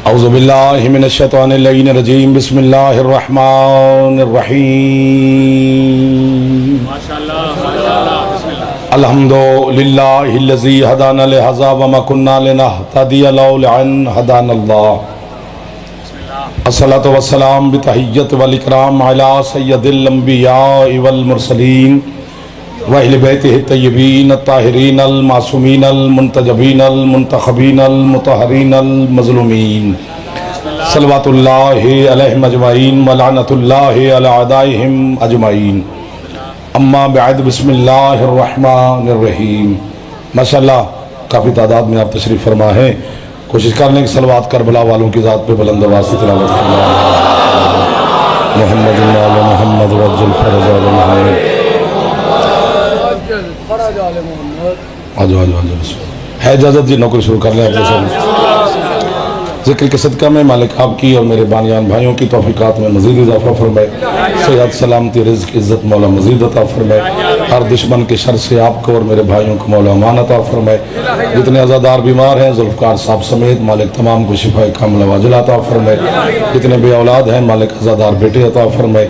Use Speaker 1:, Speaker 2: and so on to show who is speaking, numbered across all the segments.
Speaker 1: औज़ुबिल्लाहि मिनश्शैतानिर्रजीम बिस्मिल्लाहिर्रहमानिर्रहीम अल्हम्दुलिल्लाहिल्लज़ी हदाना लिहाज़ा वमा कुन्ना लिनहतदिया लौला अन हदानल्लाह अस्सलातु वस्सलाम बितहिय्यत वल इकराम अला सय्यदिल अंबिया वल मुरसलीन व अहले बैतिहि तय्यबीन अत्ताहिरीन अल मासूमीन अल मुंतजबीन अल मुंतखबीन अल मुतहरीन अल मज़लूमीन सल्लल्लाहु अलैहिम अजमईन व लानतुल्लाहि अला अदाइहिम अजमईन अम्मा बअद बिस्मिल्लाहिर रहमानिर रहीम। माशाअल्लाह काफ़ी तादाद में आप तशरीफ़ फरमा है। कोशिश कर लें कि सलवात करबला वालों की ज़ात पे बुलंद आवाज़ से तिलावत फरमाएं। मोहम्मद मोहम्मद वज्जल फरज आल मोहम्मद है इजाज़त जी नौकरी शुरू कर लें। अपने ज़िक्र के सदका में मालिक आपकी और मेरे बानियान भाइयों की तौफ़ीक़ात में मज़ीद इजाफ़ा फरमाए। सेहत सलामती रिज़्क़ इज़्ज़त मौला मज़ीद अता फरमाए। हर दुश्मन के शर से आपको और मेरे भाइयों को मौला अमान अता फरमाए। जितने अज़ादार बीमार हैं जुल्फ़कार साहब समेत मालिक तमाम को शिफ़ाए कामिला वाजिल अता फरमाए। जितने बे औलाद हैं मालिक अज़ादार बेटे अता फरमाए।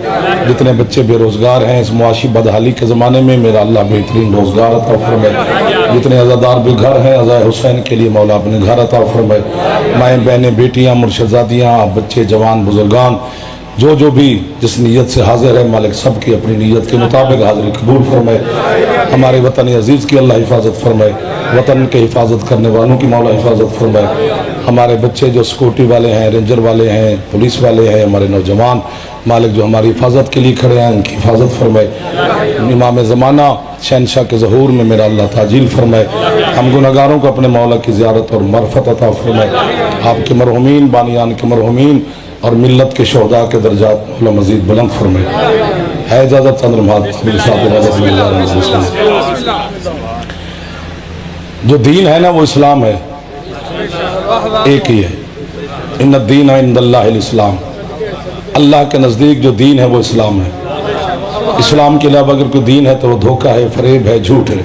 Speaker 1: जितने बच्चे बेरोज़गार हैं इस मुआशी बदहाली के ज़माने में मेरा अल्लाह बेहतरीन रोज़गार अता फरमाए। जितने अज़ादार बेघर हैं अज़ाए हुसैन के लिए मौला अपने घर अता फरमाए। माएँ बहनें बेटियाँ मुर्शिदादियाँ बच्चे जवान बुजुर्गान जो भी जिस नीयत से हाजिर है मालिक सब की अपनी नीयत के मुताबिक हाजिरी कबूल फरमाए। हमारे वतन अजीज़ की अल्लाह हिफाजत फरमाए। वतन के हिफाजत करने वालों की मौला हिफाजत फरमाए। हमारे बच्चे जो सिक्योरिटी वाले हैं रेंजर वाले हैं पुलिस वाले हैं हमारे नौजवान मालिक जो हमारी हिफाजत के लिए खड़े हैं उनकी हिफाजत फरमाए। इमाम ज़माना शहनशाह के ज़हूर में मेरा अल्लाह ताजील फरमाए। हम गुनहगारों को अपने मौला की ज़ियारत और मरफ़त अता फरमाए। आपके मरहुमीन बानियान के मरहुमीन और मिल्लत के शोहदा के दर्जात मौला मज़ीद बुलंद फरमाए। है इजाज़त चंद्रमात जो दीन है ना वो इस्लाम है, एक ही है। इन्ना दीन इंदल्लाहिल इस्लाम, अल्लाह के नज़दीक जो दीन है वो इस्लाम है। इस्लाम के अलावा अगर कोई दीन है तो वो धोखा है, फरेब है, झूठ है।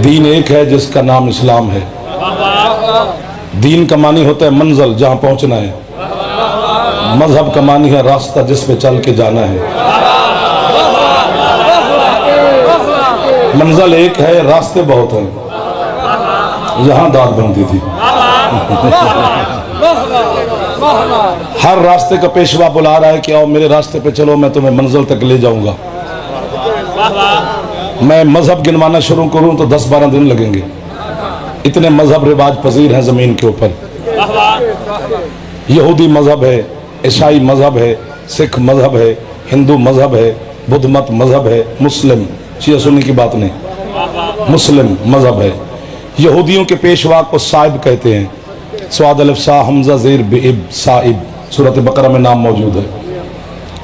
Speaker 1: दीन एक है जिसका नाम इस्लाम है। दीन का मानी होता है मंजिल जहाँ पहुँचना है, मजहब का मानी है रास्ता जिस पे चल के जाना है। मंजिल एक है रास्ते बहुत हैं। यहाँ दाद बनती थी हर रास्ते का पेशवा बुला रहा है कि आओ मेरे रास्ते पे चलो मैं तुम्हें मंजिल तक ले जाऊंगा। मैं मजहब गिनवाना शुरू करूं तो 10-12 दिन लगेंगे। इतने मजहब रिवाज पजीर हैं जमीन के ऊपर। यहूदी मजहब है, ईसाई मजहब है, सिख मजहब है, हिंदू मजहब है, बुद्ध मत मजहब है, मुस्लिम शिया सुन्नी की बात नहीं, मुस्लिम मजहब है। यहूदियों के पेशवा को साहिब कहते हैं। स्वाद अलिफ सा हमजा ज़ेर बिब साहिब सूरत बकरा में नाम मौजूद है।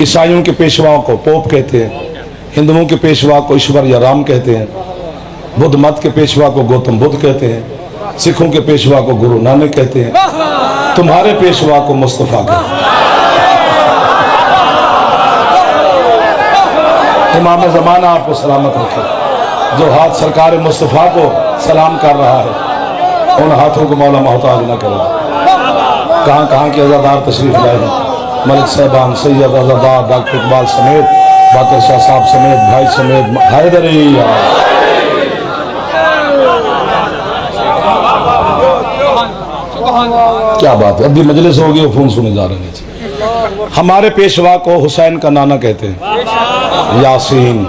Speaker 1: ईसाइयों के पेशवाओं को पोप कहते हैं। हिंदुओं के पेशवा को ईश्वर या राम कहते हैं। बुद्ध मत के पेशवा को गौतम बुद्ध कहते हैं। सिखों के पेशवा को गुरु नानक कहते हैं। तुम्हारे पेशवा को मुस्तफ़ा कहते हैं। इमाम ज़माना आपको सलामत रखे। जो हाथ सरकार मुस्तफ़ा को सलाम कर रहा है उन हाथों को मौला मोहताज न करे। कहाँ कहाँ के अज़ादार तशरीफ लाए हैं। मलिक साहबान सैयद अज़ादार डॉक्टर इकबाल समेत बाकर शाह साहब समेत भाई समेत हैदरी क्या बात है। अभी मजलिस हो गई फोन सुने जा रहे हैं। हमारे पेशवा को हुसैन का नाना कहते हैं। यासीन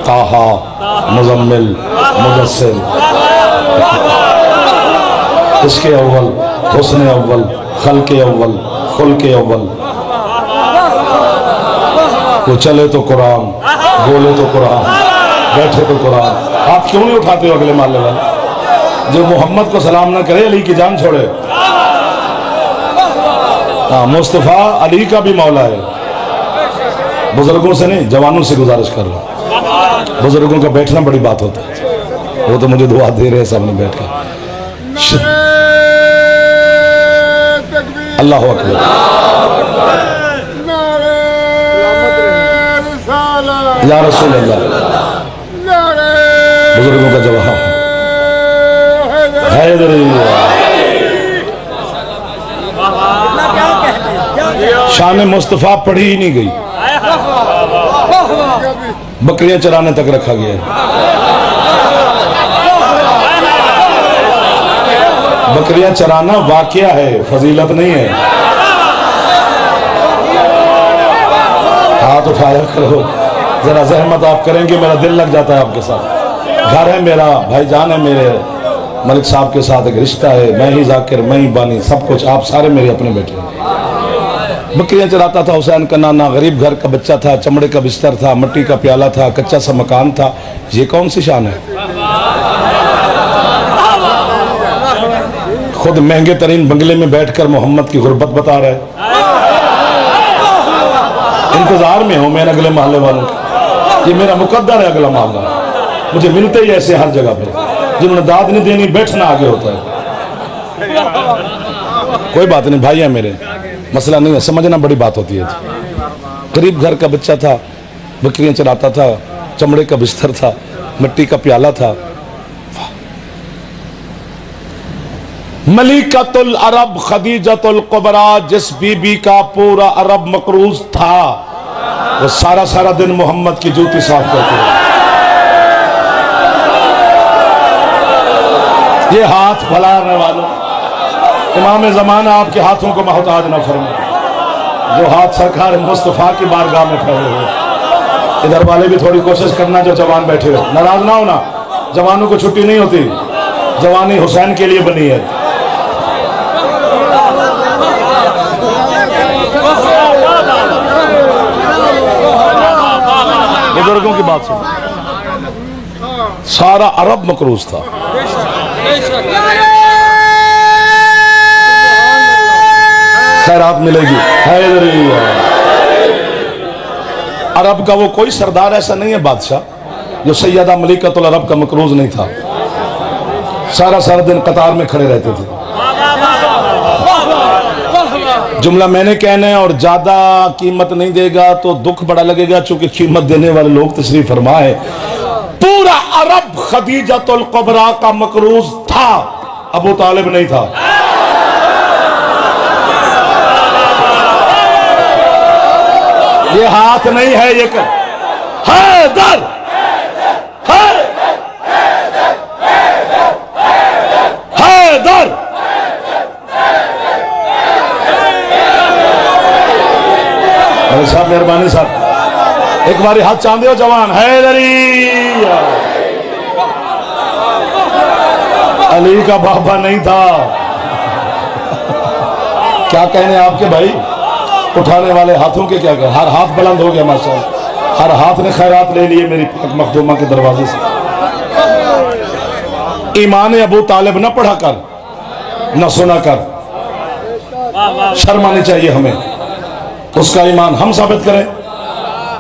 Speaker 1: ताहा मुजम्मिल मुदस्सिर इसके अव्वल हुस्न अव्वल खल्के अव्वल खुल्के अव्वल। वो चले तो कुरान बोले तो कुरान बैठे तो कुरान। आप क्यों नहीं उठाते हो अगले माले वाले? जो मोहम्मद को सलाम ना करे अली की जान छोड़े। हाँ मुस्तफ़ा अली का भी मौला है। बुजुर्गों से नहीं जवानों से गुजारिश कर रहा हूँ। बुजुर्गों का बैठना बड़ी बात होता है। वो तो मुझे दुआ दे रहे हैं सामने बैठ कर। अल्लाह अकबर। या रसूल अल्लाह। बुजुर्गों का जवाब शान मुस्तफ़ा पढ़ी ही नहीं गई, बकरियां चराने तक रखा गया। बकरियां चराना वाकया है, फजीलत नहीं है। हाथ उठाया करो, जरा जहमत आप करेंगे मेरा दिल लग जाता है आपके साथ। घर है मेरा, भाईजान है मेरे, मलिक साहब के साथ एक रिश्ता है, मैं ही जाकिर, मैं ही बानी, सब कुछ, आप सारे मेरे अपने बेटे। बकरियां चराता था हुसैन का नाना, गरीब घर का बच्चा था, चमड़े का बिस्तर था, मिट्टी का प्याला था, कच्चा सा मकान था। ये कौन सी शान है? खुद महंगे तरीन बंगले में बैठकर मोहम्मद की गुर्बत बता रहा है। इंतजार में हूं मैं अगले मोहल्ले वालों की, ये मेरा मुकद्दर है अगला मोहल्ला, मुझे मिलते ही ऐसे हर जगह पे, जिन्होंने दाद नहीं देनी बैठना आगे होता है। कोई बात नहीं, भाई है मेरे, मसला नहीं है, समझना बड़ी बात होती है। गरीब घर का बच्चा था, बकरियां चराता था, चमड़े का बिस्तर था, मिट्टी का प्याला था। मलिकतुल अरब खदीजतुल कुबरा, जिस बीबी का पूरा अरब मकरूज था, वो सारा सारा दिन मोहम्मद की जूती साफ करती है। ये हाथ फैलाने वालों, इमाम ज़माना आपके हाथों को मोहताज न फरमाए, जो हाथ सरकार मुस्तफ़ा की बारगाह में फैले हुए। इधर वाले भी थोड़ी कोशिश करना, जो जवान बैठे हो, नाराज ना होना, जवानों को छुट्टी नहीं होती, जवानी हुसैन के लिए बनी है। बुजुर्गों की बात सुन, सारा अरब मकरूज था। खैरात मिलेगी। अरब का वो कोई सरदार ऐसा नहीं है बादशाह जो सैयदा मलिकतुल अरब का मकरूज नहीं था। सारा सारा दिन कतार में खड़े रहते थे। जुमला मैंने कहना है, और ज्यादा कीमत नहीं देगा तो दुख बड़ा लगेगा, चूंकि कीमत देने वाले लोग तशरीफ फरमा है। पूरा अरब खदीजतुल कुबरा का मकरूज था, अबू तालिब नहीं था। ये हाथ नहीं है, ये हैदर, हैदर। साहब मेहरबानी साहब, एक बारी हाथ चांदे हो जवान, हैदरी। अली का बाबा नहीं था। क्या कहने आपके भाई, उठाने वाले हाथों के क्या कहें, हर हाथ बुलंद हो गया माशाअल्लाह, हर हाथ ने खैरात ले लिए मेरी पाक मखदूमा के दरवाजे से। ईमान अबू तालिब न पढ़ा कर, न सुना कर, शर्म आनी चाहिए हमें। उसका ईमान हम साबित करें,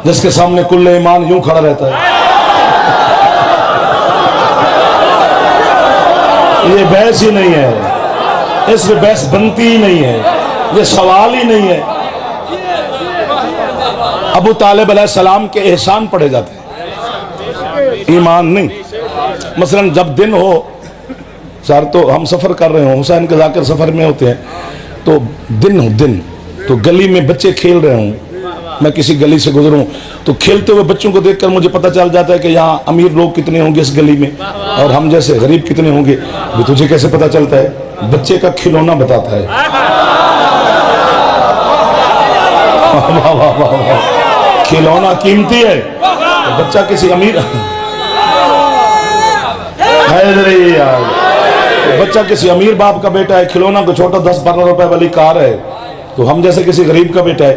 Speaker 1: जिसके सामने कुल्ले ईमान यूं खड़ा रहता है। ये बहस ही नहीं है, इसमें बहस बनती ही नहीं है, ये सवाल ही नहीं है। अबू तालिब अलैहिस्सलाम के एहसान पढ़े जाते हैं, ईमान नहीं। मसलन जब दिन हो, सर तो हम सफर कर रहे हो, हुसैन के जाकर सफर में होते हैं, तो दिन हो, दिन तो गली में बच्चे खेल रहे हों, मैं किसी गली से गुजरूं तो खेलते हुए बच्चों को देखकर मुझे पता चल जाता है कि यहाँ अमीर लोग कितने होंगे इस गली में, और हम जैसे गरीब कितने होंगे। भी तुझे कैसे पता चलता है? बच्चे का खिलौना बताता है। वाह वाह वाह, खिलौना कीमती है, तो बच्चा किसी अमीर यार, बच्चा किसी अमीर बाप का बेटा है, खिलौना को छोटा 10-12 रुपए वाली कार है, तो हम जैसे किसी गरीब का बेटा है।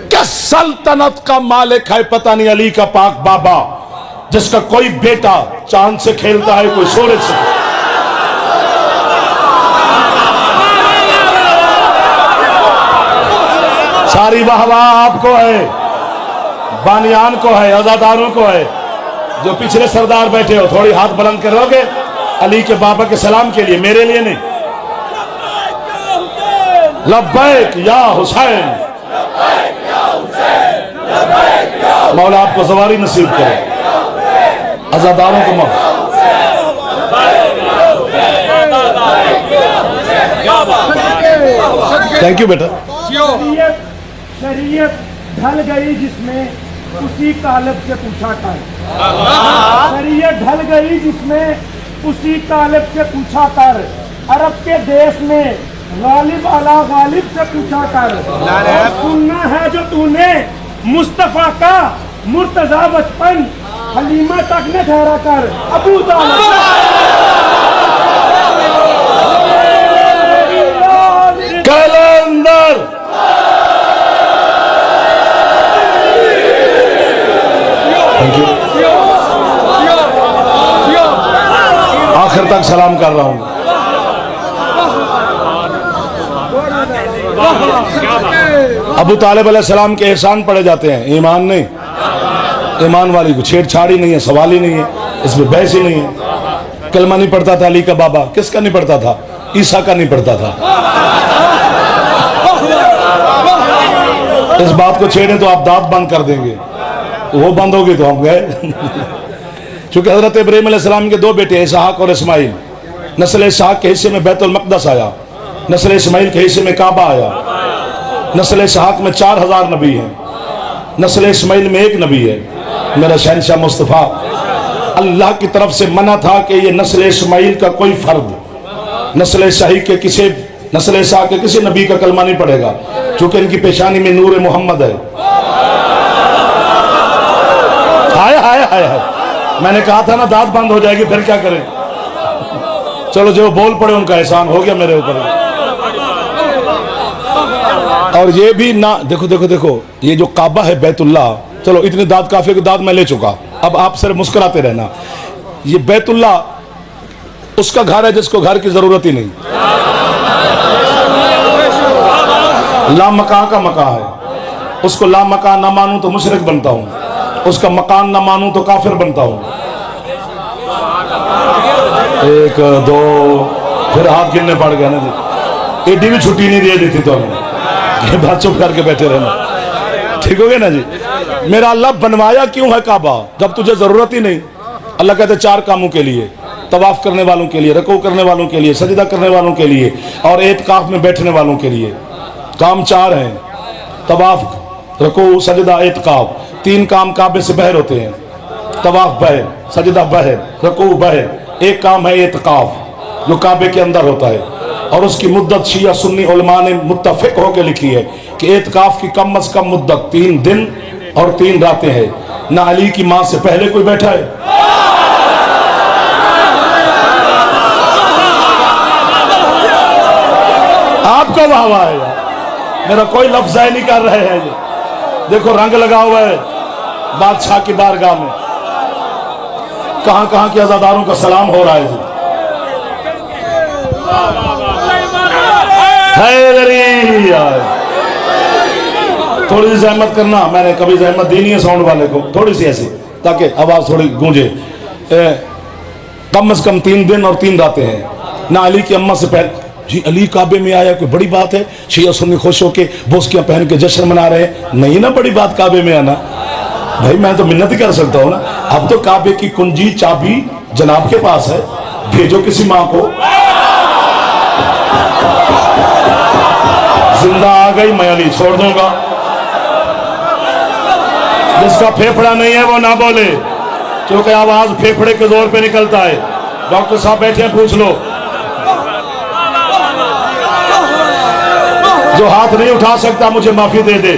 Speaker 1: क्या सल्तनत का मालिक है पता नहीं अली का पाक बाबा, जिसका कोई बेटा चांद से खेलता है, कोई सूरज से। सारी वाहवाह आपको है, बानियान को है, आजादारों को है। जो पिछले सरदार बैठे हो, थोड़ी हाथ बुलंद करोगे अली के बाबा के सलाम के लिए, मेरे लिए नहीं। लब्बैक या हुसैन, मौला आपको सवारी नसीब करे, आजादारों को मौला। थैंक यू बेटा।
Speaker 2: शरीयत ढल गई जिसमें उसी कालब से पूछा कर। शरीयत ढल गई जिसमें उसी कालब से पूछा कर। अरब के देश में गालिब अला गालिब से पूछा कर। सुनना है जो तूने मुस्तफा का मुर्तजा बचपन हलीमा तक ने ठहरा कर। अबू तालिब
Speaker 1: कैलेंडर थैंक यू। आखिर तक सलाम कर रहा हूं। अबू तालिब अलैहिस्सलाम के एहसान पढ़े जाते हैं, ईमान नहीं। ईमान वाली को छेड़छाड़ ही नहीं है, सवाल ही नहीं है, इसमें बहस ही नहीं है। कलमा नहीं पढ़ता था अली का बाबा, किसका नहीं पढ़ता था? ईसा का नहीं पढ़ता था। इस बात को छेड़े तो आप दांत बंद कर देंगे, वो बंद होगी तो हम गए। क्योंकि हजरत इब्राहीम अलैहिस्सलाम के दो बेटे इसहाक और इस्माइल, नस्ल इसहाक के हिस्से में बैतुल मक़दस आया, नस्ल इस्माइल के हिस्से में काबा आया। नस्ल इसहाक में 4000 नबी हैं, नस्ल इस्माइल में 1 नबी है। मेरा शहनशाह मुस्तफ़ा, अल्लाह की तरफ से मना था कि ये नस्ल इस्माइल का कोई फर्द नस्ल इसहाक के किसी नबी का कलमा नहीं पड़ेगा, क्योंकि इनकी पेशानी में नूर मोहम्मद है। हाय हाय हाय हाय, मैंने कहा था ना दांत बंद हो जाएगी, फिर क्या करें। चलो जो बोल पड़े उनका एहसान हो गया मेरे ऊपर। और ये भी ना देखो देखो देखो, ये जो काबा है बैतुल्लाह, चलो इतने दांत काफी के दांत मैं ले चुका, अब आप सिर्फ मुस्कुराते रहना। ये बैतुल्लाह उसका घर है जिसको घर की जरूरत ही नहीं। ला मकान का मकान है, उसको ला मकान ना मानूं तो मुशरिक बनता हूं, उसका मकान ना मानूं तो काफिर बनता हूं। 1 2 फिर हाथ गिनने पड़ गया ना जी, एडी भी छुट्टी नहीं दे दी थी तो ये बात चुप करके बैठे रहना, ठीक हो गया ना जी। मेरा अल्लाह बनवाया क्यों है काबा, जब तुझे जरूरत ही नहीं। अल्लाह कहते 4 कामों के लिए, तवाफ करने वालों के लिए, रकू करने वालों के लिए, सजदा करने वालों के लिए और एतकाफ में बैठने वालों के लिए। काम 4 हैं, तवाफ, रकू, सजदा, एतकाफ। 3 काम काबे से बाहर होते हैं, तवाफ बाहर, सजदा बाहर, रकू बाहर। एक काम है एतकाफ जो काबे के अंदर होता है, और उसकी मुद्दत शिया सुन्नी उलमा ने मुत्तफिक होकर लिखी है कि एतकाफ की कम अज कम मुद्दत 3 दिन और 3 रातें हैं। ना अली की मां से पहले कोई बैठा है, आपको वाह आएगा, मेरा कोई लफ्ज जाय नहीं कर रहे हैं। देखो रंग लगा हुआ है बादशाह की बारगाह में, कहां कहां के अज़ादारों का सलाम हो रहा है। थोड़ी सी जहमत करना, मैंने कभी जहमत दी नहीं है साउंड वाले को, थोड़ी सी ऐसी ताकि आवाज थोड़ी गूंजे। कम से कम 3 दिन और 3 रातें हैं। ना अली की अम्मा से पहले जी अली काबे में आया, कोई बड़ी बात है? शिया सुन्नी खुश होके बोस्कियां पहन के जश्न मना रहे हैं, नहीं ना बड़ी बात काबे में आना। भाई मैं तो मिन्नत कर सकता हूं ना, अब तो काबे की कुंजी चाबी जनाब के पास है, भेजो किसी मां को। जिंदा आ गई मैं अली छोड़ दूंगा, जिसका फेफड़ा नहीं है वो ना बोले, क्योंकि आवाज फेफड़े के जोर पे निकलता है। डॉक्टर साहब बैठे हैं, पूछ लो। जो हाथ नहीं उठा सकता मुझे माफी दे दे।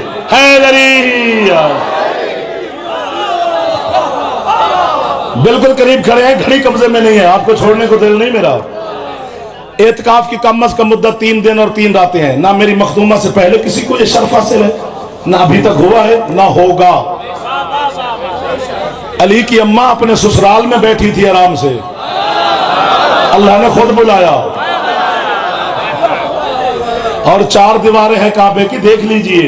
Speaker 1: बिल्कुल करीब खड़े हैं, घड़ी कब्जे में नहीं है, आपको छोड़ने को दिल नहीं मेरा। एतकाफ की कम अज कम मुद्दत 3 दिन और 3 रातें हैं। ना मेरी मखदूमा से पहले किसी को ये शर्फ हासिल है, ना अभी तक हुआ है, ना होगा। अली की अम्मा अपने ससुराल में बैठी थी आराम से, अल्लाह ने खुद बुलाया। और 4 दीवारें हैं काबे की, देख लीजिए।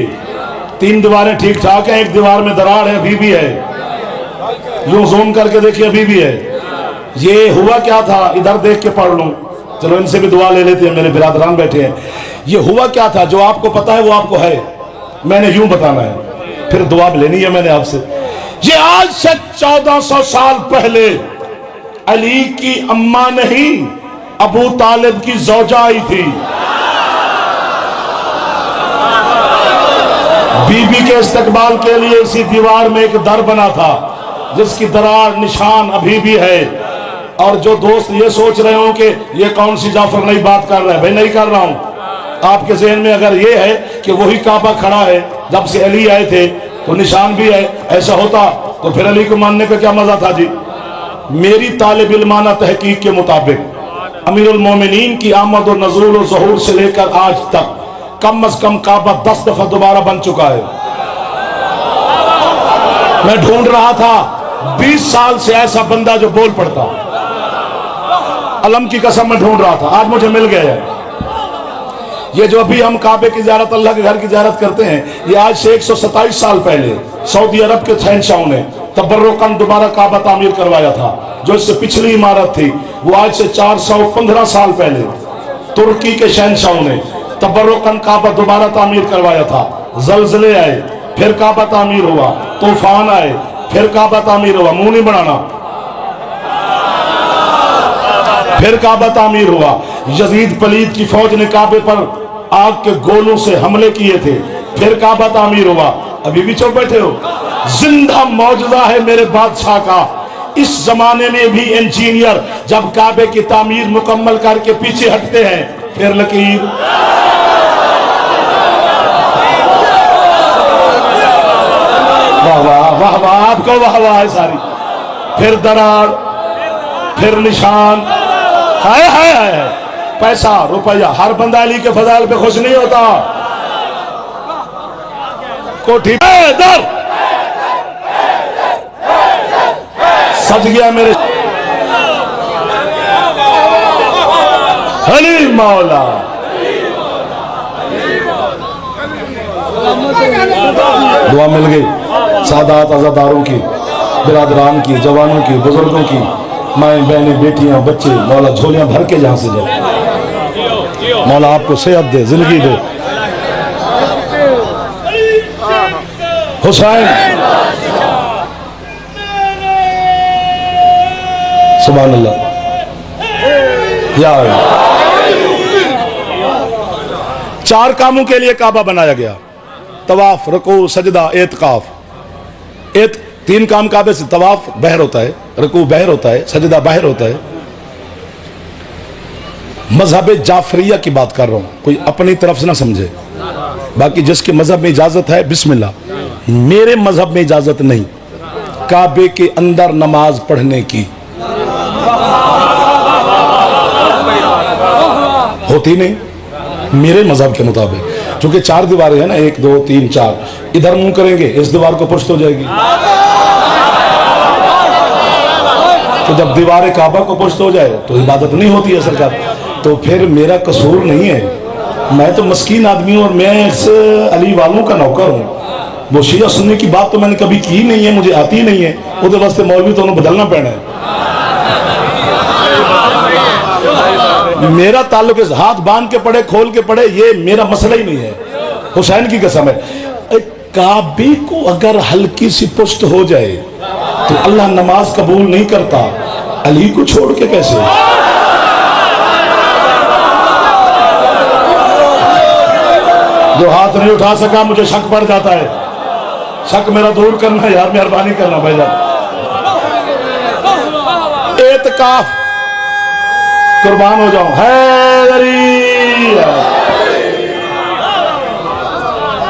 Speaker 1: 3 दीवारें ठीक ठाक हैं, 1 दीवार में दरार है, अभी भी है। यूं जूम करके देखिए, अभी भी है। ये हुआ क्या था, इधर देख के पढ़ लूं, चलो इनसे भी दुआ ले लेते हैं, मेरे बिरादरान बैठे हैं। ये हुआ क्या था, जो आपको पता है वो आपको है, मैंने यूं बताना है, फिर दुआ लेनी है मैंने आपसे। ये आज से 1400 साल पहले अली की अम्मा नहीं, अबू तालिब की ज़ौजा आई थी। बीबी के इस्तकबाल के लिए इसी दीवार में एक दर बना था जिसकी दरार निशान अभी भी है। और जो दोस्त ये सोच रहे हो कि ये कौन सी जाफर नई बात कर रहा है, भाई नहीं कर रहा हूं। आपके ज़हन में अगर ये है कि वही काबा खड़ा है जब से अली आए थे तो निशान भी है, ऐसा होता तो फिर अली को मानने का क्या मजा था जी। मेरी तालिब इल्माना तहकीक के मुताबिक अमीरुल मोमिनीन की आमद और नज़ूल और ज़हूर से लेकर आज तक कम अज कम काबा 10 दफा दोबारा बन चुका है। मैं ढूंढ रहा था 20 साल से ऐसा बंदा जो बोल पड़ता, अलम की कसम में ढूंढ रहा था, आज मुझे मिल गया है। ये जो अभी हम काबे की ज़ियारत, अल्लाह के घर की ज़ियारत करते हैं, ये आज से 127 साल पहले सऊदी अरब के शहंशाह ने तबर्रुकन दोबारा काबा तामीर करवाया था। जो इससे पिछली इमारत थी वो आज से 415 साल पहले तुर्की के शहंशाह ने तबर्रुकन काबा दोबारा तामीर करवाया था। जलजले आए, फिर काबा तामीर हुआ, तूफान आए, फिर काबा तामीर हुआ, मुंह नहीं बनाना, फिर काबा तामीर हुआ। यजीद पलीद की फौज ने काबे पर आग के गोलों से हमले किए थे, फिर काबा तामीर हुआ। अभी भी चुप बैठे हो। जिंदा मौजूदा है मेरे बादशाह का। इस जमाने में भी इंजीनियर जब काबे की तामीर मुकम्मल करके पीछे हटते हैं, फिर लकीर, वाह वाह वाह वाह, आपको वाह वाह है सारी, फिर दरार, फिर निशान। हाय हाय हाय, पैसा रुपया, हर बंदा अली के फजाइल पे खुश नहीं होता। कोठी दर सज गया मेरे अली मौला। दुआ मिल गई सादात आजादारों की, बिरादरान की, जवानों की, बुजुर्गों की, माएँ बहनें, बेटियां, बच्चे, मौला झोलियां भर के जहां से जाए। मौला आपको सेहत दे, जिंदगी दे। हुसैन सुभान अल्लाह। या 4 कामों के लिए काबा बनाया गया, तवाफ, रुकू, सजदा, एतकाफ। 3 काम काबे से, तवाफ बहर होता है, रुकू बहर होता है, सजदा बाहर होता है। मजहब जाफरिया की बात कर रहा हूं, कोई अपनी तरफ से ना समझे। बाकी जिसके मजहब में इजाजत है बिस्मिल्लाह, मेरे मजहब में इजाजत नहीं काबे के अंदर नमाज पढ़ने की, होती नहीं मेरे मजहब के मुताबिक। क्योंकि 4 दीवारें हैं ना, 1 2 3 4, इधर मुंह करेंगे इस दीवार को पुष्ट हो जाएगी। तो जब दीवार काबा को पुष्ट हो जाए तो इबादत नहीं होती है सरकार। तो फिर मेरा कसूर नहीं है, मैं तो मस्कीन आदमी हूं और मैं इस अली वालों का नौकर हूं। वो शिया सुन्नी की बात तो मैंने कभी की नहीं है, मुझे आती नहीं है। उसके वास्ते मौलवी तो उन्हें बदलना पड़ना है। मेरा ताल्लुक इस हाथ बांध के पड़े, खोल के पड़े, ये मेरा मसला ही नहीं है। हुसैन की कसम है, काबे को अगर हल्की सी पुष्ट हो जाए तो अल्लाह नमाज कबूल नहीं करता, अली को छोड़ के कैसे। जो हाथ नहीं उठा सका, मुझे शक पड़ जाता है। शक मेरा दूर करना यार, मेहरबानी करना भाईजान। एतकाफ, कुर्बान हो जाऊं,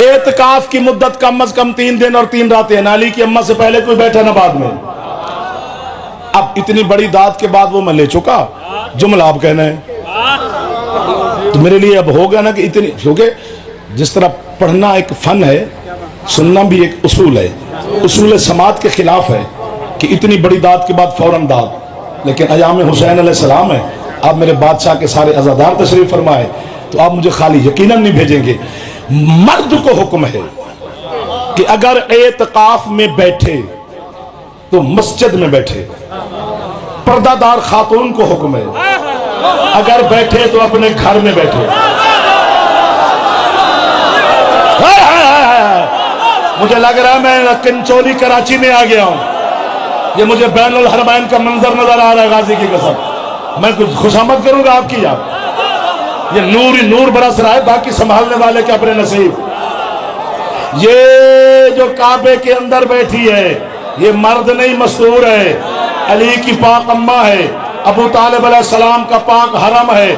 Speaker 1: एतकाफ की मुद्दत कम अज कम 3 दिन और 3 रातें। नाली की अम्मा से पहले कोई बैठा ना बाद में। अब इतनी बड़ी दाद के बाद वो मैं ले चुका, जुमला आप कहना है तो मेरे लिए अब हो गया ना कि इतनी, क्योंकि जिस तरह पढ़ना एक फन है, सुनना भी एक उसूल है। उसूल समात के खिलाफ है कि इतनी बड़ी दाद के बाद फौरन दाद। लेकिन अयाम हुसैन अलैहिस्सलाम है, आप मेरे बादशाह के सारे अज़ादार तशरीफ फरमाए तो आप मुझे खाली यकीनन नहीं भेजेंगे। मर्द को हुक्म है कि अगर एतकाफ में बैठे तो मस्जिद में बैठे। पर्दादार खातून को हुक्म है अगर बैठे तो अपने घर में बैठे। मुझे लग रहा है मैं कंचोली कराची में आ गया हूं। ये मुझे बैनुल हरमैन का मंजर नजर आ रहा है, गाजी की कसम। मैं कुछ खुशामद करूंगा आपकी यार। ये नूर ही नूर बरस रहा है, बाकी संभालने वाले के अपने नसीब। ये जो काबे के अंदर बैठी है ये मर्द नहीं मस्तूर है, अली की पाक अम्मा है, अबू तालिब अलैहिस्सलाम का पाक हरम है।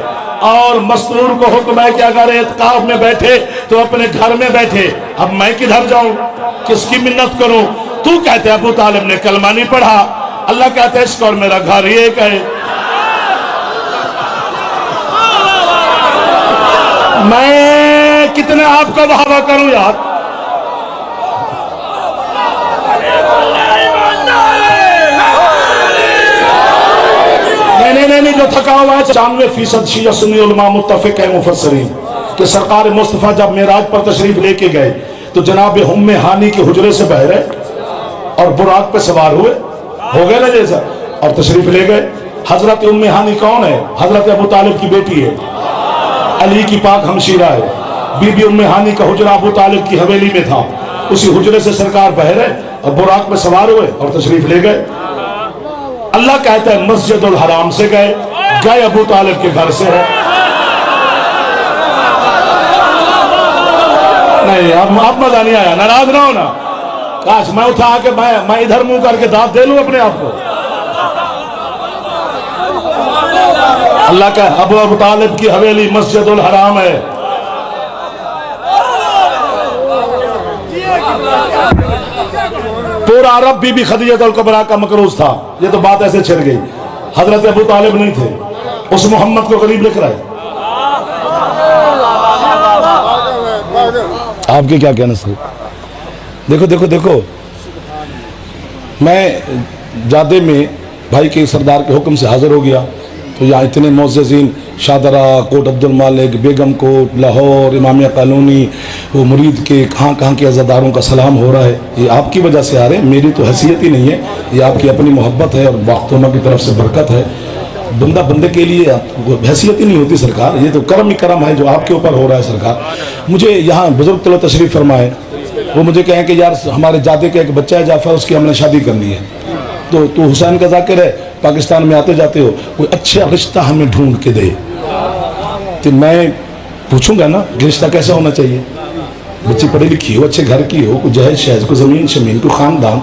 Speaker 1: और मस्तूर को हुक्म है कि अगर एतकाफ में बैठे तो अपने घर में बैठे। अब मैं किधर जाऊं, किसकी मिन्नत करूं? तू कहते अबू तालिब ने कलमा नहीं पढ़ा, अल्लाह कहते है इसका और मेरा घर ही एक है। मैं कितने आपका बहावा करूं यार। नहीं, जो थका हुआ है 95% शिया सुन्नी उलमा मुत्तफिक है मुफस्सिरीन कि सरकार मुस्तफ़ा जब मेराज पर तशरीफ लेके गए तो जनाब उम्मे हानी के हुजरे से बहरे और बुराक पे सवार हुए, हो गए ना जैसा, और तशरीफ ले गए। हजरत उम्मे हानी कौन है? हजरत अबू तालिब की बेटी है, अली की पाक हमशीरा है। बीबी उम्मे हानी का हुजरा अबू तालिब की हवेली में था, उसी हुजरे से सरकार बहरे और बुराक पे सवार हुए और तशरीफ ले गए। अल्लाह कहता है मस्जिदुल हराम से गए अबू तालिब के घर से है। नहीं अब मजा नहीं आया, नाराज ना हो ना। काश मैं उठा के मैं इधर मुंह करके दांत दे लूं अपने आप को। अल्लाह का अबू तालिब की हवेली मस्जिदुल हराम है। पूरा अरब बीबी खदीजतुल कुबरा का मकरूज था। ये तो बात ऐसे छिड़ गई, हजरत अबू तालिब नहीं थे, उस मोहम्मद को करीब लिख रहा है। आपके क्या कहना सर? देखो देखो देखो, मैं जादे में भाई के सरदार के हुक्म से हाजिर हो गया तो यहाँ इतने मोअज़्ज़िज़ीन शादरा कोट अब्दुल मालिक बेगम कोट लाहौर इमामिया कॉलोनी वो मुरीद के कहाँ के अज़ादारों का सलाम हो रहा है। ये आपकी वजह से आ रहे हैं, मेरी तो हैसियत ही नहीं है, ये आपकी अपनी मोहब्बत है और बाख्तोमा की तरफ से बरकत है। बंदा बंदे के लिए हैसियत ही नहीं होती सरकार, ये तो करम ही करम है जो आपके ऊपर हो रहा है सरकार। मुझे यहाँ बुजुर्ग तलो तशरीफ़ फरमाए, वो मुझे कहें कि यार हमारे जादे का एक बच्चा है जाफर, उसकी हमने शादी करनी है, तो तू हुसैन का जाकिर है, पाकिस्तान में आते जाते हो, कोई अच्छा रिश्ता हमें ढूंढ के दे। तो मैं पूछूंगा ना कि रिश्ता कैसा होना चाहिए, बच्ची पढ़ी लिखी हो, अच्छे घर की हो, कोई जहेज शहज को ज़मीन शमीन को ख़ानदान,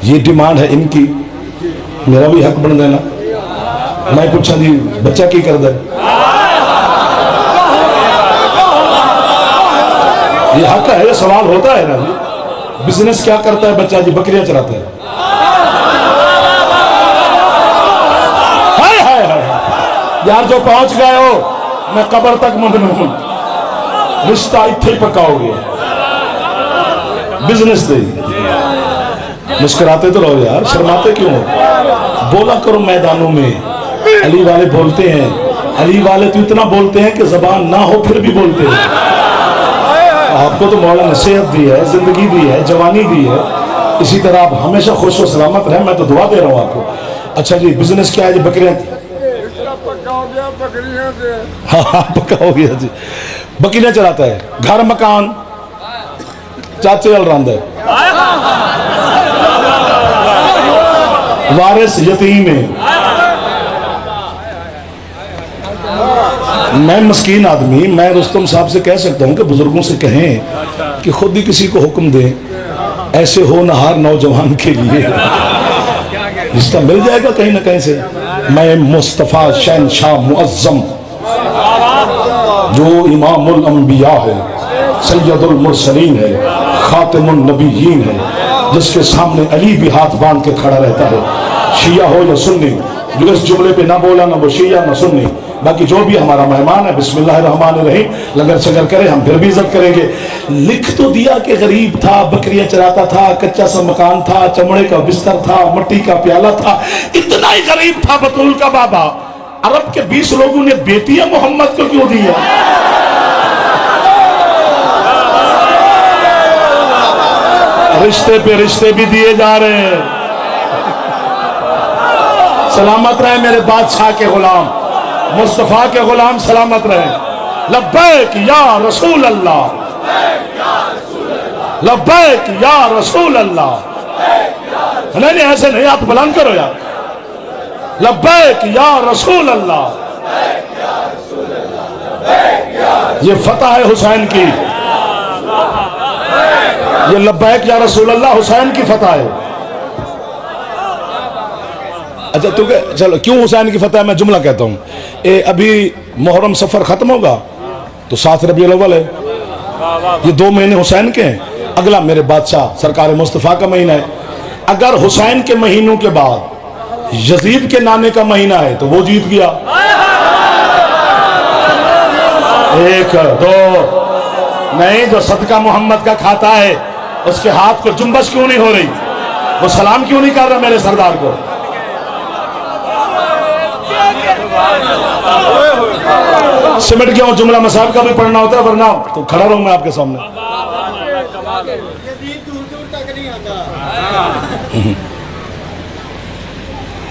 Speaker 1: ये डिमांड है इनकी, मेरा भी हक बन देना। मैं पूछा जी बच्चा की कर दे, ये हक है, ये सवाल होता है ना जी। बिजनेस क्या करता है बच्चा? जी बकरियां चराता है। हाय हाय हाय यार, जो पहुंच गए हो मैं कब्र तक ममनून हूं, रिश्ता इत्थे ही पकाओगे, बिजनेस दे। मुस्कुराते तो रहो यार, शर्माते क्यों हो? बोला करो मैदानों में, अली वाले बोलते हैं, अली वाले तो इतना बोलते हैं कि जबान ना हो फिर भी बोलते हैं। आपको तो मौला ने सेहत दी है, जिंदगी दी है, जवानी दी है, इसी तरह आप हमेशा खुश और सलामत रहें, मैं तो दुआ दे रहा हूँ आपको। अच्छा जी बिजनेस क्या है जी? बकरियां। हाँ पक्का हो गया जी, बकरियां चलाता है, घर मकान चाचे अलरांद है, वारिस यतीम है। मैं मस्कीन आदमी, मैं रुस्तम साहब से कह सकता हूँ कि बुजुर्गों से कहें कि खुद ही किसी को हुक्म दें, ऐसे हो नहार नौजवान के लिए रिश्ता मिल जाएगा कहीं ना कहीं से। मैं मुस्तफ़ा शहनशाह मुअज़्ज़म जो इमामुल अंबिया है, सैयदुल मुरसलीन है, खातिमुन नबीयीन है, जिसके सामने अली भी हाथ बांध के खड़ा रहता है, शिया हो या सुन्नी, जो इस जुमले पे ना बोला ना वो शिया ना सुन्नी, बाकी जो भी हमारा मेहमान है बिस्मिल्लाहिर्रहमानिर्रहीम लंगर शगर करे, हम फिर भी इज्जत करेंगे। लिख तो दिया कि गरीब था, बकरियां चराता था, कच्चा सा मकान था, चमड़े का बिस्तर था, मट्टी का प्याला था, इतना ही गरीब था बतूल का बाबा। अरब के 20 लोगों ने बेटियां मोहम्मद को क्यों दी है? रिश्ते पे रिश्ते भी दिए जा रहे हैं। सलामत रहे मेरे बादशाह के गुलाम, मुस्तफा के गुलाम सलामत रहे। लब्बैक या रसूल अल्लाह, लब्बैक या रसूल अल्लाह। नहीं ऐसे नहीं, आप बुलंद करो यार, लब्बैक या रसूल अल्लाह। ये फतह है हुसैन की। ये लब्बैक या रसूल अल्लाह हुसैन की फतह है। अच्छा तो चलो क्यों हुसैन की फतह है, मैं जुमला कहता हूँ। अभी मुहर्रम सफर खत्म होगा तो 7 रबीउल अव्वल है, ये 2 महीने हुसैन के हैं। अगला मेरे बादशाह सरकार मुस्तफ़ा का महीना है। अगर हुसैन के महीनों के बाद यजीद के नाने का महीना है तो वो जीत गया। 1 2 नहीं, जो सदका मोहम्मद का खाता है उसके हाथ को जुम्बश क्यों नहीं हो रही, वो सलाम क्यों नहीं कर रहा मेरे सरदार को। सिमट गया हूं, जुमला मसाहब का भी पढ़ना होता है, वरना तो खड़ा रहूं मैं आपके सामने।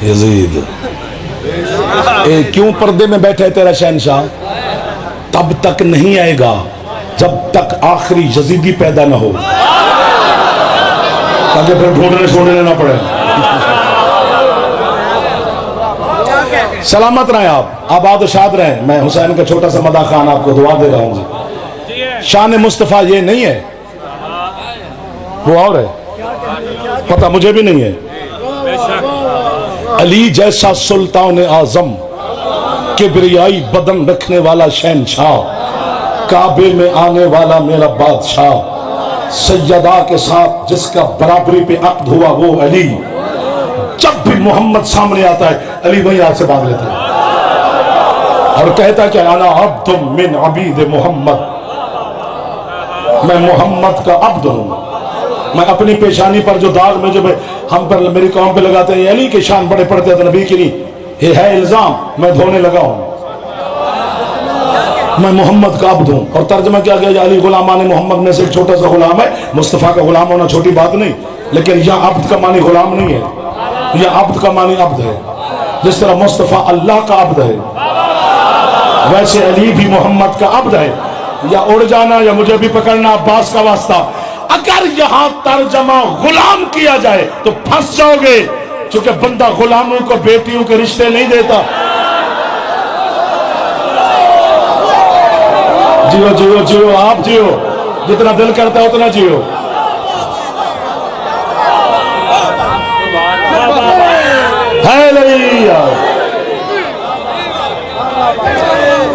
Speaker 1: यजीद क्यों पर्दे में बैठे तेरा शहनशाह, तब तक नहीं आएगा जब तक आखिरी यजीदी पैदा ना हो, ताकि फिर ढूंढने छोड़ने ना पड़े। सलामत रहें आप, आबाद और शाद रहें। मैं हुसैन का छोटा सा मदा खान आपको दुआ दे रहा हूं जी। शान मुस्तफ़ा ये नहीं है, वो और है, पता मुझे भी नहीं है। अली जैसा सुल्तान आजम, किबरियाई बदन रखने वाला शहनशाह, काबे में आने वाला मेरा बादशाह, सैयदा के साथ जिसका बराबरी पे अक्द हुआ वो अली। जब भी मोहम्मद सामने आता है अली वही हाथ से बांध लेता है और कहता कि अना अब्दुम मिन अबीद मोहम्मद, मैं मोहम्मद का अब्द हूं। मैं अपनी पेशानी पर जो दाग में जो हम पर मेरी कौम पे लगाते हैं अली के शान बड़े पड़ते हैं, नबी की नहीं, ये है इल्जाम, मैं धोने लगा हूं। मैं मोहम्मद का अब्द हूं। और तर्जमा क्या गया, अली गुलामान मोहम्मद में से एक छोटा सा गुलाम है। मुस्तफ़ा का गुलाम होना छोटी बात नहीं, लेकिन यह अब्द का मानी गुलाम नहीं है, यह अब्द का मानी अब्द है। जिस तरह मुस्तफ़ा अल्लाह का अब्द है, वैसे अली भी मोहम्मद का अब्द है। या उड़ जाना या मुझे भी पकड़ना, अब्बास का वास्ता। अगर यहां तर्जमा गुलाम किया जाए तो फंस जाओगे, क्योंकि बंदा गुलामों को बेटियों के रिश्ते नहीं देता। जियो जियो जियो, आप जियो, जितना दिल करता है उतना जियो।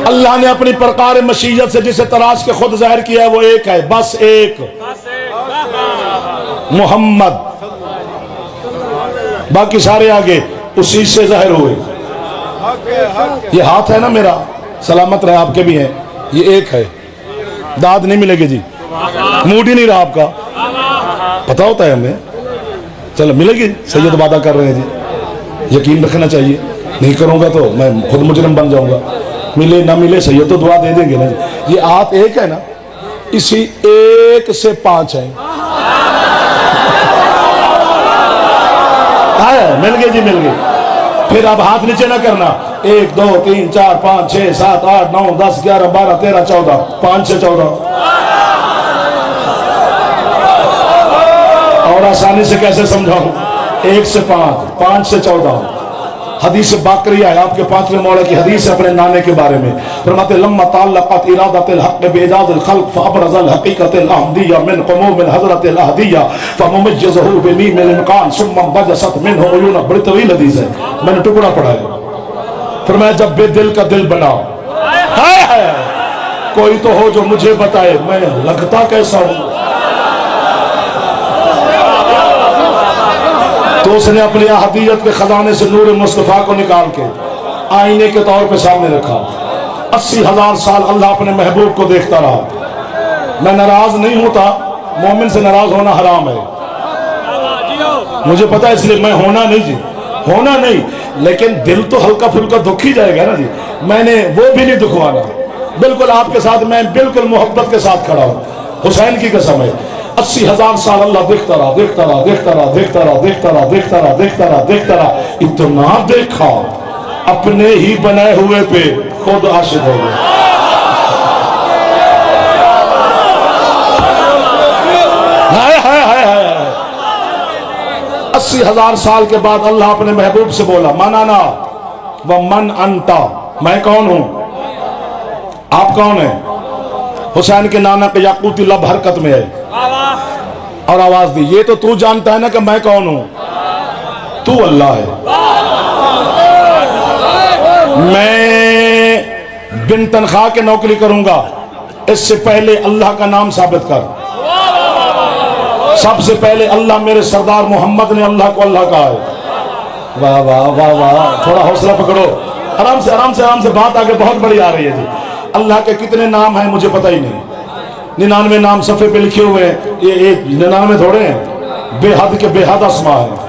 Speaker 1: अल्लाह ने अपनी प्रकार मशीयत से जिसे तलाश के खुद जाहिर किया है वो एक है, बस एक, मोहम्मद। बाकी सारे आगे उसी से जाहिर हुए। ये हाथ है ना मेरा, सलामत रहे, आपके भी हैं, ये एक है। दाद नहीं मिलेगी जी, मूड ही नहीं रहा आपका, पता होता है हमें। चलो मिलेगी, सैयद वादा कर रहे हैं जी, यकीन रखना चाहिए। नहीं करूंगा तो मैं खुद मुजरिम बन जाऊंगा। मिले ना मिले सैयद तो दुआ दे देंगे ना जी। ये हाथ एक है ना, इसी एक से 5 है। मिल गए जी, मिल गए। फिर अब हाथ नीचे ना करना। 1 2 3 4 5 6 7 8 9 10 11 12 13 14, 5 से 14। और आसानी से कैसे समझाऊं, 1 से 5, 5 से 14। हदीस बाकरिया है, आपके 5वें मौला की हदीस है अपने नाने के बारे में। फरमाते लम्मा ताल्लक़त इरादतुल हक़ बिइजाज़िल ख़ल्क़ फ़अबरज़ल हक़ीक़तल अहमदिय्या मिन क़ुमूमिल हज़रतिल अहदिय्या फ़मुमय्यज़हु बिमीमिल इम्कान सुम्मा बजसत मिन्हु उयून। बड़ी तवील हदीस है, मैंने टुकड़ा पढ़ा है। फरमाया जब बेदिल का दिल बना, है कोई तो हो जो मुझे बताए मैं लगता कैसा हूं। तो उसने अपनी अहदियत के खजाने से नूर मुस्तफ़ा को निकाल के आईने के तौर पे सामने रखा। 80,000 साल अल्लाह अपने महबूब को देखता रहा। मैं नाराज नहीं होता, मोमिन से नाराज होना हराम है, मुझे पता है, इसलिए मैं होना नहीं जी, होना नहीं, लेकिन दिल तो हल्का फुल्का दुख ही जाएगा ना जी। मैंने वो भी नहीं दुखवाना, बिल्कुल आपके साथ मैं बिल्कुल मोहब्बत के साथ खड़ा हूं। हुसैन की कसम है, 80,000 साल अल्लाह देखता रहा, देखता रहा, देखता रहा, देखता रहा, देखता रहा, देखता रहा, देखता रहा, देखता रहा, इतना देखा अपने ही बनाए हुए पे खुद आशिक हो गए। हाय हाय हाय हाय। 80,000 साल के बाद अल्लाह अपने महबूब से बोला, मनाना व मन अंता, मैं कौन हूं, आप कौन है। हुसैन के नाना के याकूती लब हरकत में है। और आवाज दी, ये तो तू जानता है ना कि मैं कौन हूं? तू अल्लाह है। मैं बिन तनख्वाह के नौकरी करूंगा, इससे पहले अल्लाह का नाम साबित कर। सबसे पहले अल्लाह, मेरे सरदार मोहम्मद ने अल्लाह को अल्लाह कहा है। वाह वाह वाह वाह, थोड़ा हौसला पकड़ो, आराम से आराम से आराम से, बात आगे बहुत बड़ी आ रही है जी। अल्लाह के कितने नाम हैं मुझे पता ही नहीं, 99 नाम सफ़े पे लिखे हुए हैं, ये एक 99 थोड़े हैं, बेहद के बेहद अस्मा है।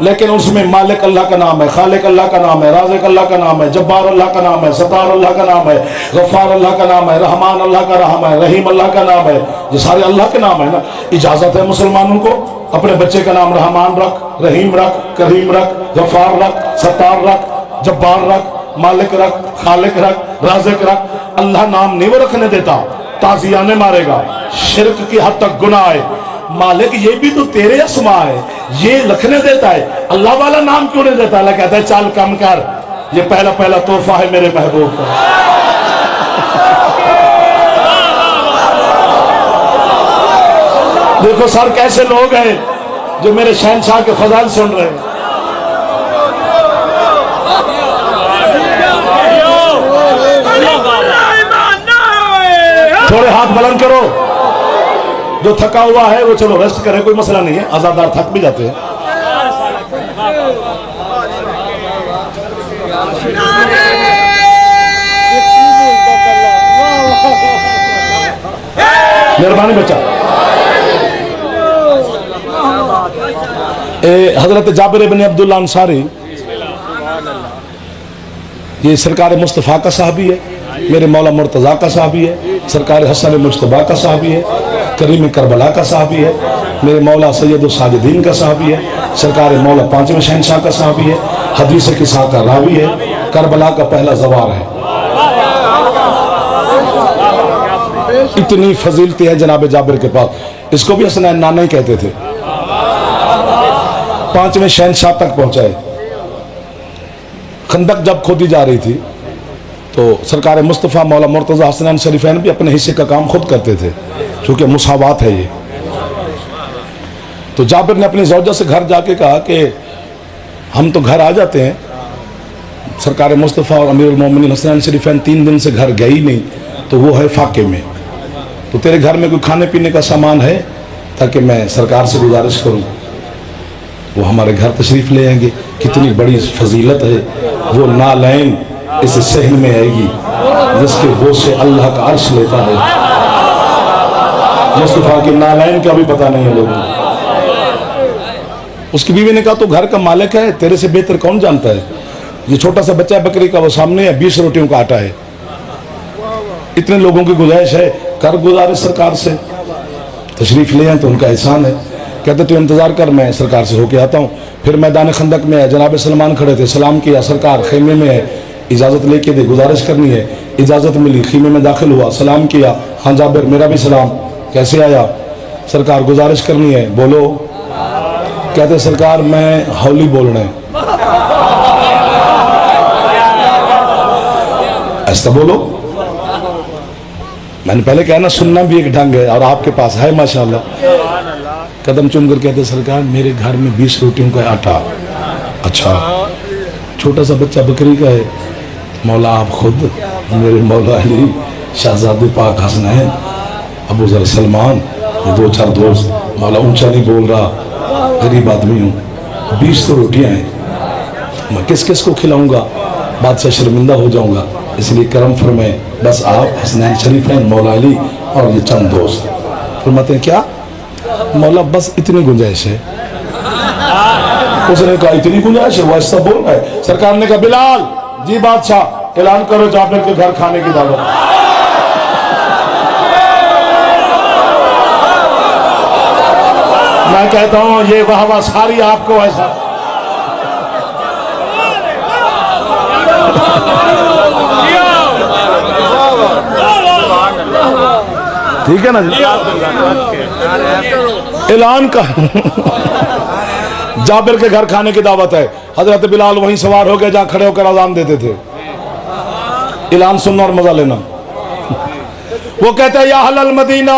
Speaker 1: लेकिन उसमें मालिक अल्लाह का नाम है, खालिक अल्लाह का नाम है, राज़िक अल्लाह का नाम है, जब्बार अल्लाह का नाम है, सत्तार अल्लाह का नाम है, गफ्फार अल्लाह का नाम है, रहमान अल्लाह का रहम है, रहीम अल्लाह का नाम है। ये सारे अल्लाह के नाम है ना। इजाजत है मुसलमानों को अपने बच्चे का नाम रहमान रख, रहीम रख, करीम रख, गफ्फार रख, सत्तार रख, जब्बार रख, मालिक रख, खालिक रख, राज़िक रख। अल्लाह नाम नहीं वो रखने देता, ताज़ियाने मारेगा। शिर्क की हद तक गुनाह है। मालिक ये भी तो तेरे अस्मा है, ये रखने देता है, अल्लाह वाला नाम क्यों नहीं देता? अल्लाह कहता है चल कम कर, ये पहला पहला तोहफा है मेरे महबूब का। देखो सर कैसे लोग हैं जो मेरे शहनशाह के फजाइल सुन रहे हैं। थोड़े हाथ बुलंद करो, जो थका हुआ है वो चलो रेस्ट करे, कोई मसला नहीं है, आजादार थक भी जाते हैं। मेहरबानी बच्चा। हजरत जाबिर इब्न अब्दुल्लाह अंसारी, ये सरकार मुस्तफ़ा का साहबी है, मेरे मौला मुर्तज़ा का साहबी है, सरकार हसन मुज्तबा का साहबी है, करीम करबला का साहबी है, मेरे मौला सैयद साजिदीन का साहबी है, सरकार मौला पांचवें शहनशाह का साहबी है, हदीस किसा का रावी है, करबला का पहला जवार है। इतनी फजीलती है जनाब जाबिर के पास, इसको भी हसनैन नाना ही कहते थे। पांचवें शहनशाह तक पहुंचाए। खंदक जब खोदी जा रही थी तो सरकार मुस्तफ़ा मौला मुर्तज़ा हसनैन शरीफैन भी अपने हिस्से का काम खुद करते थे, क्योंकि मुसावात है ये। तो जाबिर ने अपनी ज़ौजा से घर जाके कहा कि हम तो घर आ जाते हैं, सरकार मुस्तफ़ा और अमीरुल मोमिनीन हसनैन शरीफैन 3 दिन से घर गए ही नहीं, तो वो है फाके में, तो तेरे घर में कोई खाने पीने का सामान है ताकि मैं सरकार से गुजारिश करूं, वो हमारे घर तशरीफ़ ले आएंगे। कितनी बड़ी फजीलत है। वो नालैन इस सहन में आएगी जिसके बोझ से अल्लाह का अर्श लेता है। मुस्तफ़ा की नालैन का भी पता नहीं है लोगों को। उसकी बीवी ने कहा तो घर का मालिक है, तेरे से बेहतर कौन जानता है? ये छोटा सा बच्चा बकरी का वो सामने है, 20 रोटियों का आटा है, इतने लोगों की गुजारिश है, कर गुजारिश सरकार से, तशरीफ ले आए तो उनका एहसान है। कहते तू इंतजार कर, मैं सरकार से होके आता हूँ। फिर मैदान खंदक में है, जनाब सलमान खड़े थे, सलाम किया, सरकार खेमे में है, इजाज़त लेके दे, गुजारिश करनी है। इजाज़त मिली, खेमे में दाखिल हुआ, सलाम किया, हाँ जाबिर मेरा भी सलाम, कैसे आया? सरकार गुजारिश करनी है, बोलो। कहते सरकार मैं हौली बोलना है। ऐसा बोलो, मैंने पहले कहा ना सुनना भी एक ढंग है और आपके पास है माशाल्लाह। कदम चूम कर कहते सरकार मेरे घर में 20 रोटियों का आटा। अच्छा, छोटा सा बच्चा बकरी का है। मौला आप खुद, मेरे मौला अली, शहजादे पाक हसनैन, अबू ज़र सलमान, 2-4 दोस्त। मौला ऊंचा नहीं बोल रहा, गरीब आदमी हूँ, 20 तो रोटियां हैं, मैं किस किस को खिलाऊंगा? बादशाह शर्मिंदा हो जाऊंगा, इसलिए करम फरमाए, बस आप हसनैन शरीफैन, मौला अली और ये चंद दोस्त। फरमाते हैं क्या मौला? बस इतनी गुंजाइश है। उसने कहा इतनी गुंजाइश है? वो ऐसा बोल रहा है। सरकार ने कहा बिलाल जी बादशाह ऐलान करो जाबिर के घर खाने की दावत। मैं कहता हूं ये वाह सारी आपको ऐसा। ठीक है ना जी, ऐलान का जाबिर के घर खाने की दावत है। हजरत बिलाल वहीं सवार हो गए जहां खड़े होकर अजान देते थे। ऐलान सुनना और मजा लेना। वो कहते हैं या अहलल मदीना,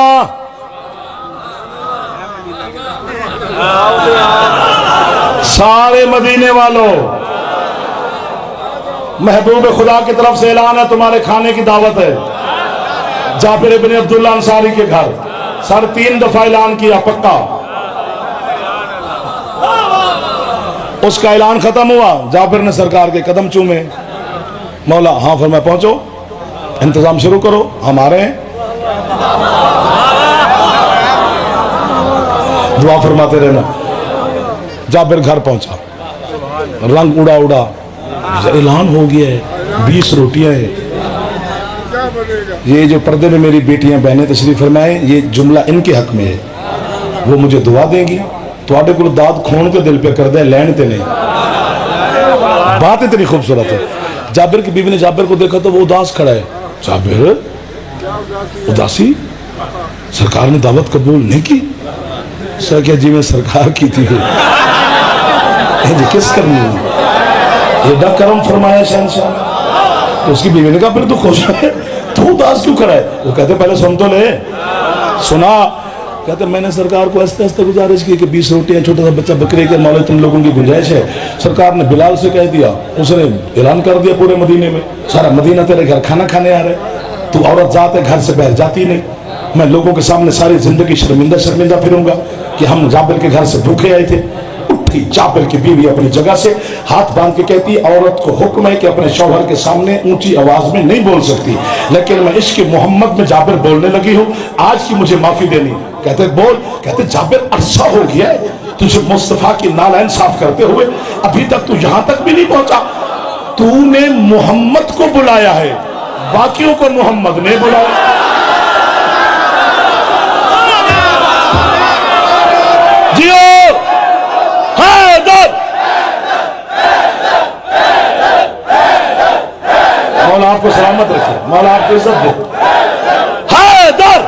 Speaker 1: सारे मदीने वालों, महबूब खुदा की तरफ से ऐलान है, तुम्हारे खाने की दावत है। जाबिर इब्न अब्दुल्लाह अंसारी के घर 3.5 दफा ऐलान किया, पक्का। उसका ऐलान खत्म हुआ, जाबिर ने सरकार के कदम चूमे। मौला हाँ फरमाया पहुंचो, इंतजाम शुरू करो, हम आ रहे हैं। दुआ फरमाते रहना। जाबिर घर पहुंचा, रंग उड़ा उड़ा, ऐलान हो गया है, 20 रोटियां हैं। ये जो पर्दे में मेरी बेटियां बहनें तशरीफ फरमाए, ये जुमला इनके हक में है। वो मुझे दुआ देंगी, थोड़े को दाद खोण के दिल पे कर दे, लैन ते नहीं। बात इतनी खूबसूरत है। जाबिर की बीवी ने जाबिर को देखा तो वो उदास खड़ा है। जाबिर उदासी, सरकार ने दावत कबूल नहीं की? सर क्या जी मैं सरकार की थी, किस करनी है, एडा करम फरमाया शहंशाह। तो उसकी बीवी ने कहा फिर तू खुश है, तू उदास क्यों खड़ा है? वो कहते पहले सुन तो ले। सुना, कहते मैंने सरकार को आस्ते आस्ते गुजारिश की कि 20 रोटियां, छोटा सा बच्चा बकरे के, मौला तुम लोगों की गुंजाइश है। सरकार ने बिलाल से कह दिया, उसने ऐलान कर दिया पूरे मदीने में, सारा मदीना तेरे घर खाना खाने आ रहा है। तू औरत जाते घर से बाहर जाती नहीं। मैं लोगों के सामने सारी जिंदगी शर्मिंदा शर्मिंदा फिरूंगा कि हम जाबिर के घर से भूखे आए थे। उठी जाबिर की बीवी अपनी जगह से, हाथ बांध के कहती, औरत को हुक्म है कि अपने शौहर के सामने ऊंची आवाज में नहीं बोल सकती, लेकिन मैं इश्क मोहम्मद में जाबिर बोलने लगी हूं, आज की मुझे माफी देनी। कहते बोल। कहते जाबिर अरसा हो गया है तुझे मुस्तफा की नालैन साफ करते हुए, अभी तक तू यहां तक भी नहीं पहुंचा। तूने मोहम्मद को बुलाया है, बाकियों को मोहम्मद ने बुलाया। जियो हैदर। मौला आपको सलामत रखे, मौला आपको इज्जत दे। हैदर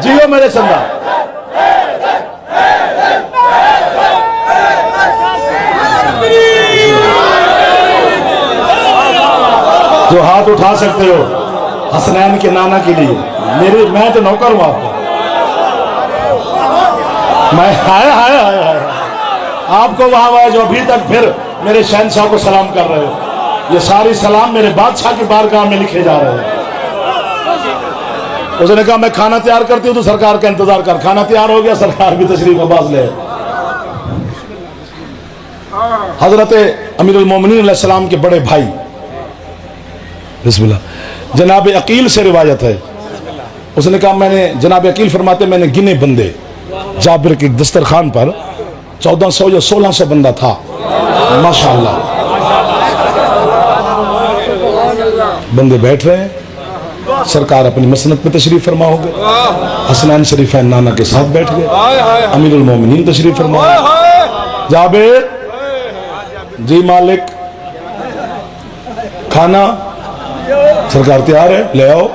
Speaker 1: जियो मेरे चंदा। जो हाथ उठा सकते हो हसनैन के नाना के लिए, मैं तो नौकर हूं आपका। मैं हाय हाय हाय हाय आपको वहां आया जो अभी तक फिर मेरे शहंशाह को सलाम कर रहे हो। ये सारी सलाम मेरे बादशाह की बारगाह में लिखे जा रहे हैं। उसने कहा मैं खाना तैयार करती हूँ तो सरकार का इंतजार कर। खाना तैयार हो गया, सरकार भी तशरीफ अब्बास ले। हजरत अमीरुल मोमिनीन अलैहि सलाम के बड़े भाई बिस्मिल्लाह जनाब अकील से रिवायत है, उसने कहा मैंने, जनाब अकील फरमाते मैंने गिने बंदे जाबिर के दस्तरखान पर 1400 या 1600 बंदा था माशाअल्लाह। बंदे बैठ रहे हैं, सरकार अपनी मसनद में तशरीफ फरमा हो गए। हसनैन शरीफैन नाना के साथ बैठ गए। अमीरुल मोमिनीन तशरीफ फरमा। जाबिर जी मालिक खाना, सरकार तैयार है, ले आओ।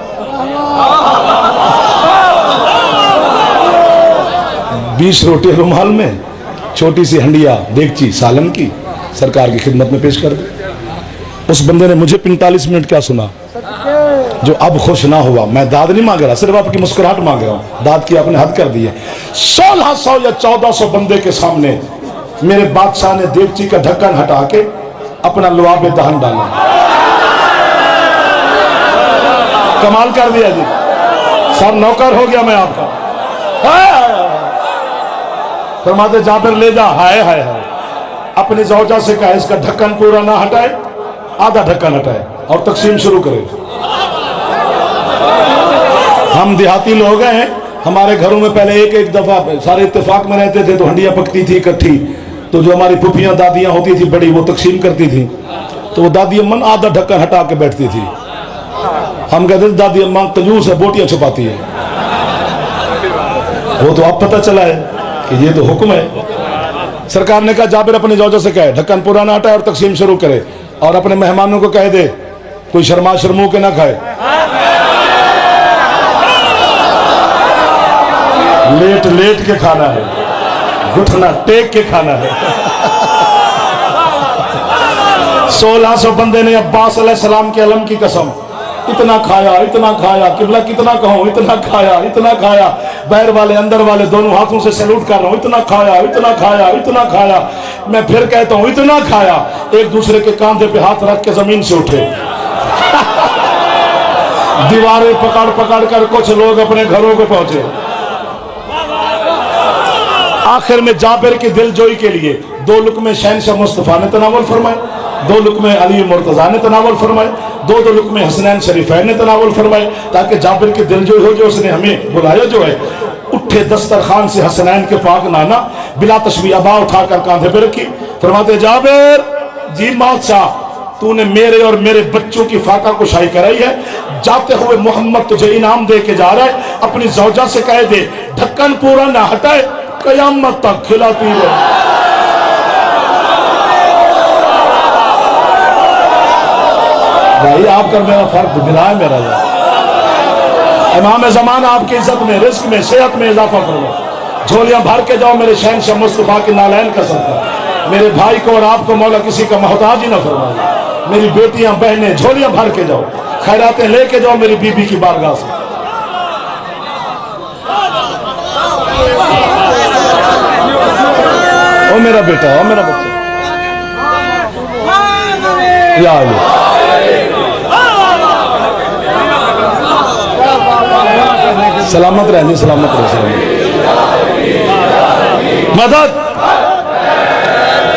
Speaker 1: 20 रोटी रुमाल में, छोटी सी हंडिया देगची सालन की, सरकार की खिदमत में पेश कर दी। उस बंदे ने मुझे 45 मिनट क्या सुना, जो अब खुश ना हुआ। मैं दाद नहीं मांग रहा, सिर्फ आपकी मुस्कुराहट मांग रहा हूं। दाद की आपने हद कर दी है। 1600 या 1400 बंदे के सामने मेरे बादशाह ने देगची का ढक्कन हटा के अपना लुआब दहन डाला। कमाल कर दिया जी, सब नौकर हो गया मैं आपका। फरमाते जाबिर ले जा। हाय हाय हाय। अपनी जौजा से कहा इसका ढक्कन पूरा ना हटाए, आधा ढक्कन हटाए और तकसीम शुरू करे। हम देहाती लोग हैं, हमारे घरों में पहले एक एक दफा सारे इत्तेफाक में रहते थे तो हंडियां पकती थी इकट्ठी, तो जो हमारी फुफियां दादियां होती थी बड़ी, वो तकसीम करती थी, तो वो दादी अम्मा आधा ढक्कन हटा के बैठती थी। हम कहते थे दादी अम्मा कंजूस है, बोटियां छुपाती है। वो तो अब पता चला है कि ये तो हुक्म है। सरकार ने कहा जाबिर अपने जौजा से कहे ढक्कन पूरा ना हटाए और तकसीम शुरू करे, और अपने मेहमानों को कह दे कोई शर्मा शर्मू के ना खाए। लेट लेट के खाना है, घुटना टेक के खाना है। 1600 बंदे ने अब्बास अलैहिस्सलाम के अलम की कसम इतना खाया किबला कितना कहूँ, इतना खाया। बैर वाले अंदर वाले दोनों हाथों से सैल्यूट कर रहा हूँ, इतना खाया। मैं फिर कहता हूँ इतना खाया। एक दूसरे के कांधे पे हाथ रख के जमीन से उठे। दीवारें पकड़ कर कुछ लोग अपने घरों को पहुंचे। आखिर में जाबिर की दिलजोई के लिए 2 लुक़्मे शहंशाह मुस्तफ़ा ने तनावुल फरमाए, 2 लुक़्मे अली मुर्तज़ा ने तनावुल फरमाए, 2 लुक़्मे हसनैन शरीफैन ने तनावुल फरमाए, ताकि जाबिर की दिलजोई हो। जो उसने हमें बुलाया जो है, उठे दस्तरखान से हसनैन के पाक नाना बिला तशबीह अबा उठाकर कांधे पे रखी। फरमाते जाबिर जी बादशाह, तूने मेरे और मेरे बच्चों की फाका कुशाई कराई है। जाते हुए मोहम्मद तुझे इनाम दे के जा रहा है। अपनी ज़ौजा से कह दे ढक्कन पूरा ना हटाए, कयामत तक खिलाती रहे। भाई आपका मेरा फर्क गिरा है मेरा। इमाम ज़मान आपकी इज्जत में, रिस्क में, सेहत में इजाफा करो। झोलियां भर के जाओ मेरे शहंशाह मुस्तफ़ा के नालैन का सदका। मेरे भाई को और आपको मौला किसी का मोहताज ही ना फरमाए। मेरी बेटियां बहनें झोलियां भर के जाओ, खैरातें लेके जाओ मेरी बीबी की बारगाह से। ओ मेरा बेटा, ओ मेरा बच्चा, या सलामत रहनी, सलामत रहे। मदद।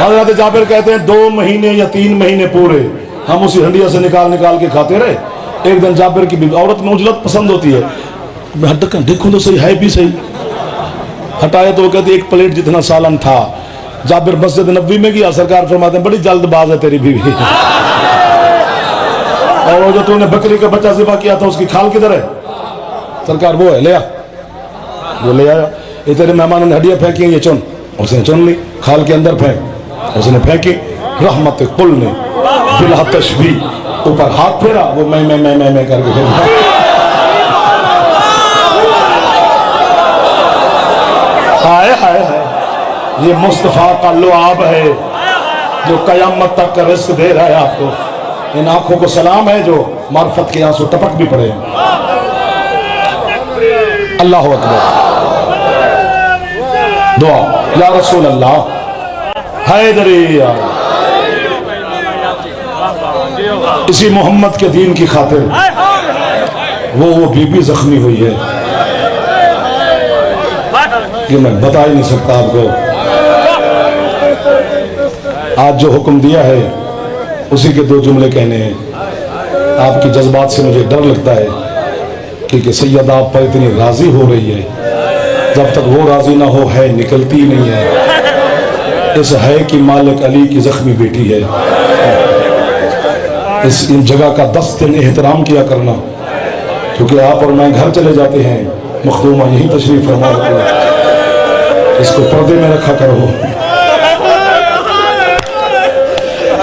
Speaker 1: हज़रत जाबिर कहते हैं 2 महीने या 3 महीने पूरे हम उसी हंडिया से निकाल के खाते रहे। एक दिन जाबिर की औरत में उजलत पसंद होती है, देखो तो सही है भी सही। हटाया तो वो कहते 1 प्लेट जितना सालन था। जाबिर मस्जिद नबवी में गया, सरकार फरमाते हैं बड़ी जल्दबाज है तेरी बीवी। और वो जो तूने बकरी का बच्चा ज़िबा किया था उसकी खाल किधर है? सरकार वो है, ले आ। वो ले आया। ये तेरे मेहमानों ने हड्डियां फेंकी, ये चुन। उसने चुन ली, खाल के अंदर फेंक, उसने फेंकी। रहमत कुल ने बिला तशबीह ऊपर हाथ फेरा, वो मैं करके फेंका। हाय हाय हाय, ये मुस्तफ़ा का लुआब है जो कयामत तक का रिस्क दे रहा है आपको। इन आंखों को सलाम है जो मार्फत के आंसू टपक भी पड़े। अल्लाह अकबर। दुआ या रसूल अल्लाह हैदरी। इसी मोहम्मद के दीन की खातिर वो बीबी जख्मी हुई है कि मैं बता ही नहीं सकता आपको। आज जो हुक्म दिया है उसी के 2 जुमले कहने हैं। आपकी जज्बात से मुझे डर लगता है कि सैयदा आप पर इतनी राजी हो रही है, जब तक वो राजी ना हो है निकलती ही नहीं है। इस है कि मालिक अली की जख्मी बेटी है। इन जगह का 10 दिन एहतराम किया करना, क्योंकि आप और मैं घर चले जाते हैं, मखदूमा यही तशरीफ फरमा रखो, इसको पर्दे में रखा करो।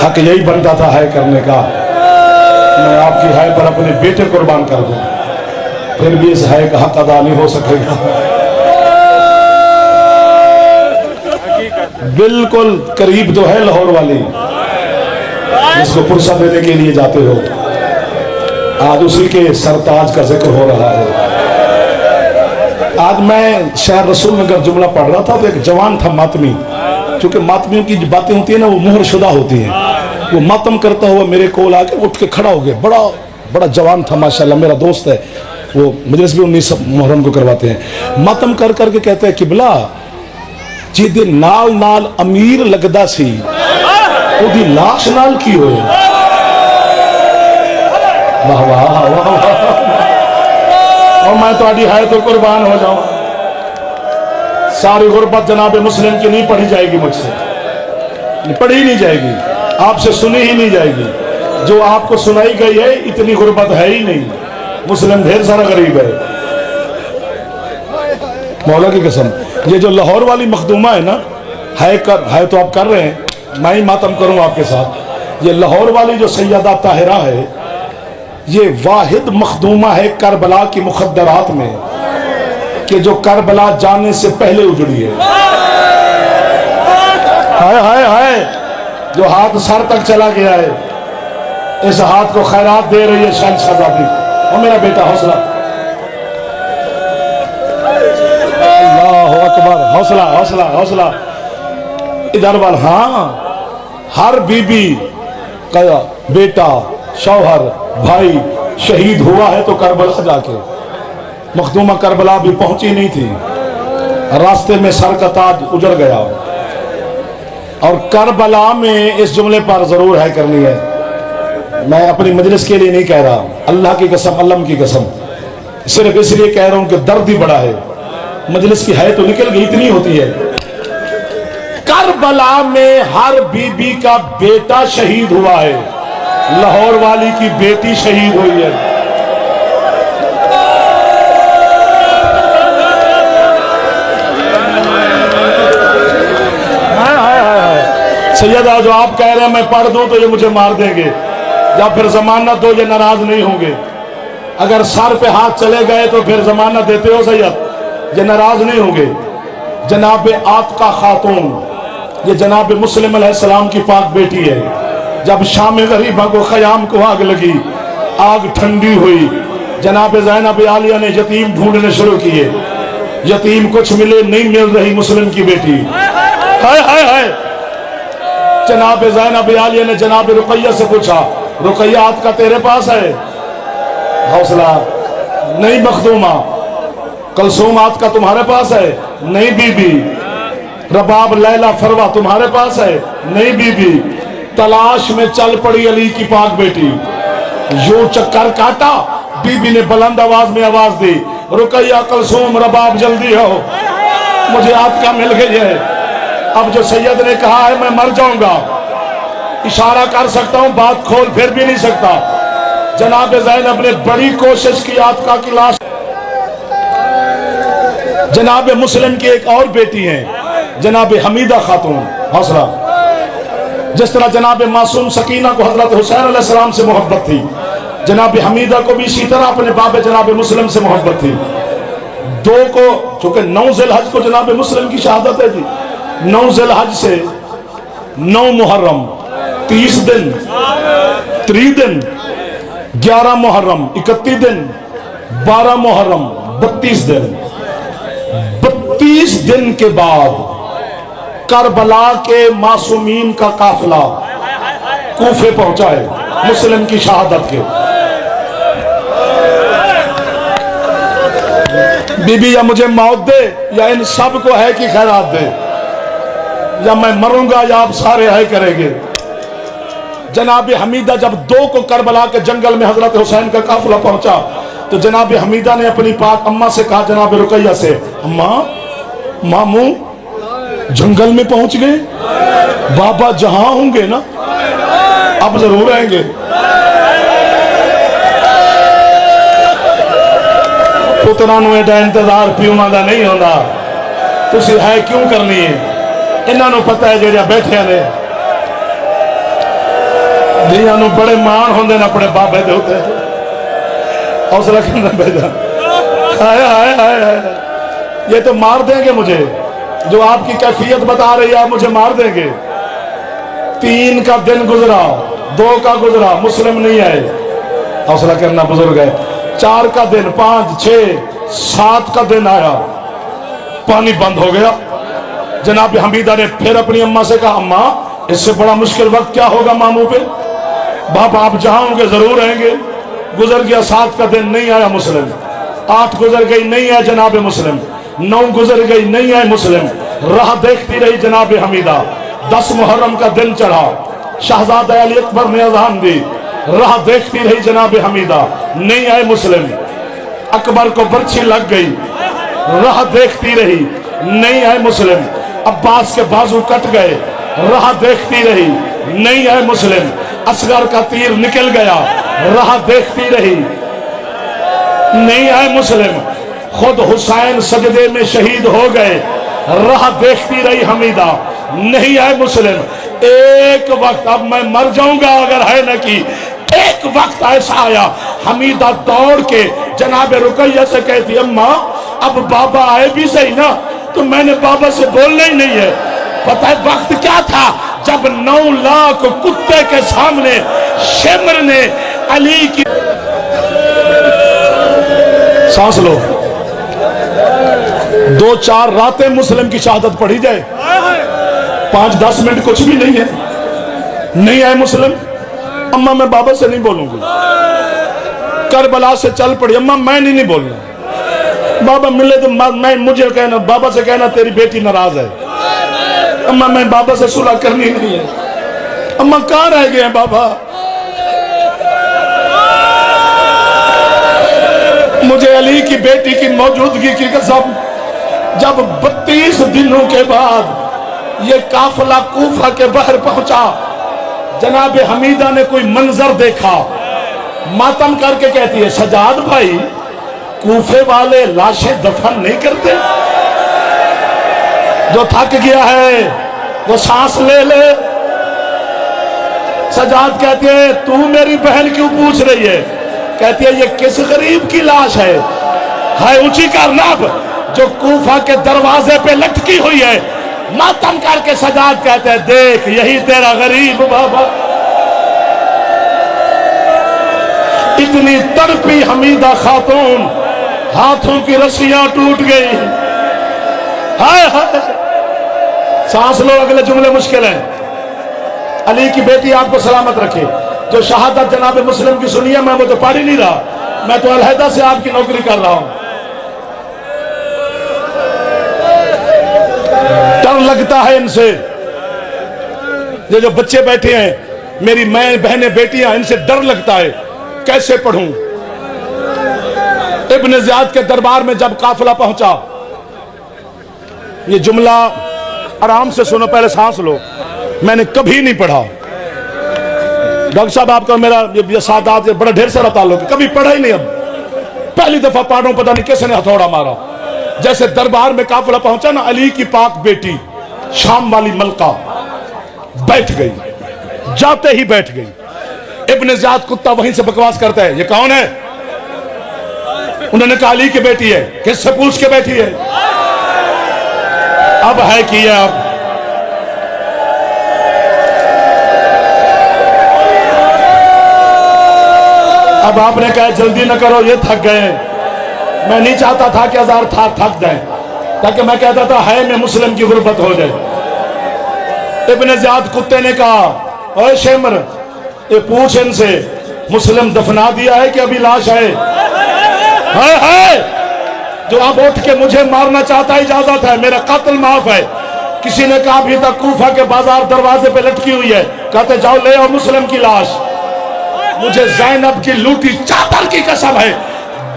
Speaker 1: हक यही बनता था है करने का। मैं आपकी है पर अपने बेटे कुर्बान कर दूं, फिर भी इस है का हक अदा नहीं हो सकेगा। बिल्कुल करीब तो है लाहौर वाली, जिसको पुरसा देने के लिए जाते हो। आज उसी के सरताज का जिक्र हो रहा है। आज मैं शहर रसूल नगर जुमला पढ़ रहा था तो एक जवान था मातमी, क्योंकि मातमियों की बातें होती है ना वो मुहर शुदा होती हैं। वो मातम करता हुआ मेरे कोल आके उठ के खड़ा हो गया। बड़ा जवान था माशाल्लाह, मेरा दोस्त है। वो मजलिस भी 19 मुहर्रम को करवाते हैं। मातम कर करके कहते हैं किबला जिदे नाल नाल अमीर लगदा सी ओदी लाश नाल की होए। वाह वाह वाह वाह। और मैं तुम्हारी है तो कुर्बान हो जाऊं। सारी गुर्बत जनाब मुस्लिम की नहीं पढ़ी जाएगी, मुझसे पढ़ी ही नहीं जाएगी, आपसे सुनी ही नहीं जाएगी। जो आपको सुनाई गई है इतनी गुर्बत है ही नहीं। मुस्लिम ढेर सारा गरीब है, मौला की कसम। ये जो लाहौर वाली मखदूमा है ना, है तो आप कर रहे हैं, मैं ही मातम करूं आपके साथ। ये लाहौर वाली जो सैयदा ताहिरा है, ये वाहिद मखदूमा है करबला की मुखद्दरात में कि जो करबला जाने से पहले उजड़ी है। हाय हाय हाय, जो हाथ सर तक चला गया है। इस हाथ को खैरात दे रही है शान शहजादी। और मेरा बेटा हौसला, अल्लाह अकबर, हौसला हौसला हौसला। इधर वाल, हाँ, हर बीबी का बेटा, शौहर, भाई शहीद हुआ है तो करबला जाके। मखदूमा करबला भी पहुंची नहीं थी, रास्ते में सर का ताज उजड़ गया। और करबला में इस जुमले पर जरूर है करनी है, मैं अपनी मजलिस के लिए नहीं कह रहा, अल्लाह की कसम, अल्लाह की कसम, सिर्फ इसलिए कह रहा हूं कि दर्द ही बड़ा है। मजलिस की है तो निकल गई, इतनी होती है। करबला में हर बीबी का बेटा शहीद हुआ है, लाहौर वाली की बेटी शहीद हुई है। सैयदा, जो आप कह रहे हैं मैं पढ़ दूं तो ये मुझे मार देंगे, या फिर जमानत दो, ये नाराज नहीं होंगे। अगर सर पे हाथ चले गए तो फिर जमानत देते हो सैयद, ये नाराज नहीं होंगे। जनाब आतिका खातून, ये जनाब मुस्लिम अलैहिस्सलाम की पाक बेटी है। जब शाम गरीबा को ख़याम को आग लगी, आग ठंडी हुई, जनाब ज़ैनब आलिया ने यतीम ढूंढने शुरू किए। यतीम कुछ मिले, नहीं मिल रही मुस्लिम की बेटी। हाय हाय हाय। जनाब ज़ैनब आलिया ने जनाब रुकैया से पूछा, रुकैया आतिका तेरे पास है? हौसला, नहीं मखदूमा। कलसूम आतिका तुम्हारे पास है? नहीं बीबी। रबाब लैला फरवा तुम्हारे पास है? नहीं बीबी। तलाश में चल पड़ी अली की पाक बेटी। यूं चक्कर काटा, बीबी ने बुलंद आवाज में आवाज दी, रुकैया, कलसूम, रबाब जल्दी हो, मुझे आतिका मिल गई है। अब जो सैयद ने कहा है मैं मर जाऊंगा, इशारा कर सकता हूं, बात खोल फिर भी नहीं सकता। जनाब ज़ैनब ने बड़ी कोशिश की आतिका की लाश। जनाब मुस्लिम की एक और बेटी है, जनाब हमीदा खातून। हौसला, जिस तरह जनाब मासूम सकीना को हजरत हुसैन अलैहिस्सलाम से मोहब्बत थी, जनाब हमीदा को भी इसी तरह अपने बाप जनाब मुस्लिम से मोहब्बत थी। दो को, चूंकि 9 ज़िलहज को जनाब मुस्लिम की शहादत है जी, 9 ज़िलहज से 9 मुहर्रम 30 दिन, 3 दिन, 11 मुहर्रम 31 दिन, 12 मुहर्रम 32 दिन। 32 दिन के बाद करबला के मासूमीन का काफिला कूफे पहुंचा है मुस्लिम की शहादत के। बीबी, या मुझे मौत दे या इन सब को है कि खैरात दे, या मैं मरूंगा या आप सारे है करेंगे। जनाब हमीदा, जब 2 को करबला के जंगल में हजरत हुसैन का काफिला पहुंचा तो जनाब हमीदा ने अपनी पाक अम्मा से कहा, जनाब रुकैया से, अम्मा, मामू जंगल में पहुंच गए, बाबा जहां होंगे ना अब जरूर आएंगे। पुत्रा नूं एडा इंतजार प्यूना दा नहीं होता, तुसी है क्यों करनी है? इन्हों पता है जेड़ा बैठे ने धिया नूं बड़े मान होंदे ने अपने बाबे दे उत्ते। हौसला करना बेजा, हाय हाय हाय, ये तो मार देंगे मुझे, जो आपकी कैफियत बता रही है आप मुझे मार देंगे। 3 का दिन गुजरा, 2 का गुजरा, मुस्लिम नहीं आए। हौसला करना बुजुर्ग है। 4 का दिन, 5, 6, 7 का दिन आया, पानी बंद हो गया। जनाब हमीदा ने फिर अपनी अम्मा से कहा, अम्मा इससे बड़ा मुश्किल वक्त क्या होगा मामू पे, बाप आप जहां होंगे जरूर आएंगे। गुजर गया 7 का दिन, नहीं आया मुस्लिम। 8 गुजर गई, नहीं आया जनाब मुस्लिम। 9 गुजर गई, नहीं आए मुस्लिम। राह देखती रही जनाब हमीदा। 10 मुहर्रम का दिन चढ़ा, शहजादा अली अकबर ने अजान दी, राह देखती रही जनाब हमीदा, नहीं आए मुस्लिम। अकबर को बर्छी लग गई, राह देखती रही, नहीं आए मुस्लिम। अब्बास के बाजू कट गए, राह देखती रही, नहीं आए मुस्लिम। असगर का तीर निकल गया, राह देखती रही, नहीं आए मुस्लिम। खुद हुसैन सजदे में शहीद हो गए, राह देखती रही हमीदा, नहीं आए मुस्लिम। एक वक्त, अब मैं मर जाऊंगा अगर है न कि, एक वक्त ऐसा आया, हमीदा दौड़ के जनाब रुकैया से कहती, अम्मा अब बाबा आए भी सही ना, तो मैंने बाबा से बोलना ही नहीं है। पता है वक्त क्या था? जब 9 लाख कुत्ते के सामने शेमर ने अली की सांस लो 2-4 रातें मुस्लिम की शहादत पढ़ी जाए 5-10 मिनट कुछ भी नहीं है। नहीं आए मुस्लिम, अम्मा मैं बाबा से नहीं बोलूंगी। करबला से चल पड़ी, अम्मा मैं नहीं बोलना। बाबा मिले तो मैं मुझे कहना, बाबा से कहना तेरी बेटी नाराज है। अम्मा मैं बाबा से सुलह करनी नहीं है। अम्मा कहां रह गए हैं बाबा? मुझे अली की बेटी की मौजूदगी की कसम, जब 32 दिनों के बाद ये काफिला कूफा के बाहर पहुंचा, जनाब हमीदा ने कोई मंजर देखा, मातम करके कहती है सजाद भाई कूफे वाले लाशें दफन नहीं करते? जो थक गया है वो सांस ले ले। सजाद कहती है तू मेरी बहन क्यों पूछ रही है? कहती है ये किस गरीब की लाश है ऊंची करनाब जो कूफा के दरवाजे पे लटकी हुई है। मातम करके सजाद कहते हैं देख यही तेरा गरीब बाबा। इतनी तड़पी हमीदा खातून, हाथों की रस्सियां टूट गई। हाय हाय, सांस लो, अगले जुमले मुश्किल हैं। अली की बेटी आपको सलामत रखे। जो शहादत जनाब मुस्लिम की सुनी है, मैं वो तो पढ़ ही नहीं रहा, मैं तो अलहदा से आपकी नौकरी कर रहा हूं। डर लगता है इनसे। ये जो बच्चे बैठे हैं, मेरी मैं बहनें बेटियां, इनसे डर लगता है। कैसे पढ़ूं? इब्न ज़ियाद के दरबार में जब काफिला पहुंचा, ये जुमला आराम से सुनो, पहले सांस लो। मैंने कभी नहीं पढ़ा। डॉक्टर साहब आपका मेरा ये सादात बड़ा ढेर सारा ताल्लुक, कभी पढ़ा ही नहीं। अब पहली दफा पढ़ रहा हूं, पता नहीं किसने हथौड़ा मारा। जैसे दरबार में काफिला पहुंचा ना, अली की पाक बेटी शाम वाली मलका बैठ गई, जाते ही बैठ गई। इब्न ज़ियाद कुत्ता वहीं से बकवास करता है, ये कौन है? उन्होंने कहा अली की बेटी है। किससे पूछ के बैठी है? अब है कि अब आपने कहा जल्दी न करो, ये थक गए। मैं नहीं चाहता था कि हजार थक जाए, ताकि मैं कहता था है में मुस्लिम की गुर्बत हो जाए। इब्न ज़ियाद कुत्ते ने कहा ओए शेमर, ये पूछ इनसे मुस्लिम दफना दिया है कि अभी लाश है? जो अब उठ के मुझे मारना चाहता है, इजाजत है, मेरा कत्ल माफ है। किसी ने कहा अभी तक कूफा के बाजार दरवाजे पे लटकी हुई है, कहते जाओ ले आओ मुस्लिम की लाश। मुझे ज़ैनब की लूटी चादर की कसम है,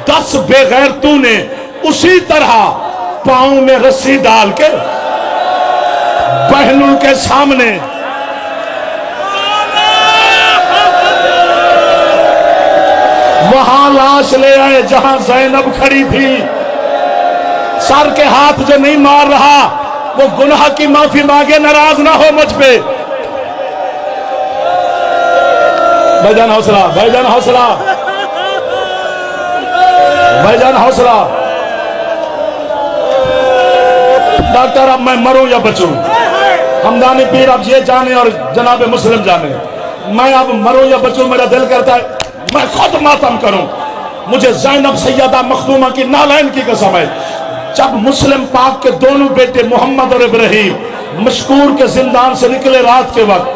Speaker 1: 10 बेगैरतों ने उसी तरह पांव में रस्सी डाल के बहनों के सामने वहां लाश ले आए जहां ज़ैनब खड़ी थी। सर के हाथ जो नहीं मार रहा वो गुनाह की माफी मांगे, नाराज ना हो मुझ पे। भाईजान हौसला, भाईजान हौसला, भाईजान हौसला। डॉक्टर अब मैं मरूं या बचूं, हमदानी पीर अब ये जाने और जनाब मुस्लिम जाने, मैं अब मरूं या बचूं। मेरा दिल करता है मैं खुद मातम करूं। मुझे ज़ैनब सैयदा मखदूमा की नालैन की कसम है, जब मुस्लिम पाक के दोनों बेटे मोहम्मद और इब्राहिम मशकूर के जिंदान से निकले रात के वक्त,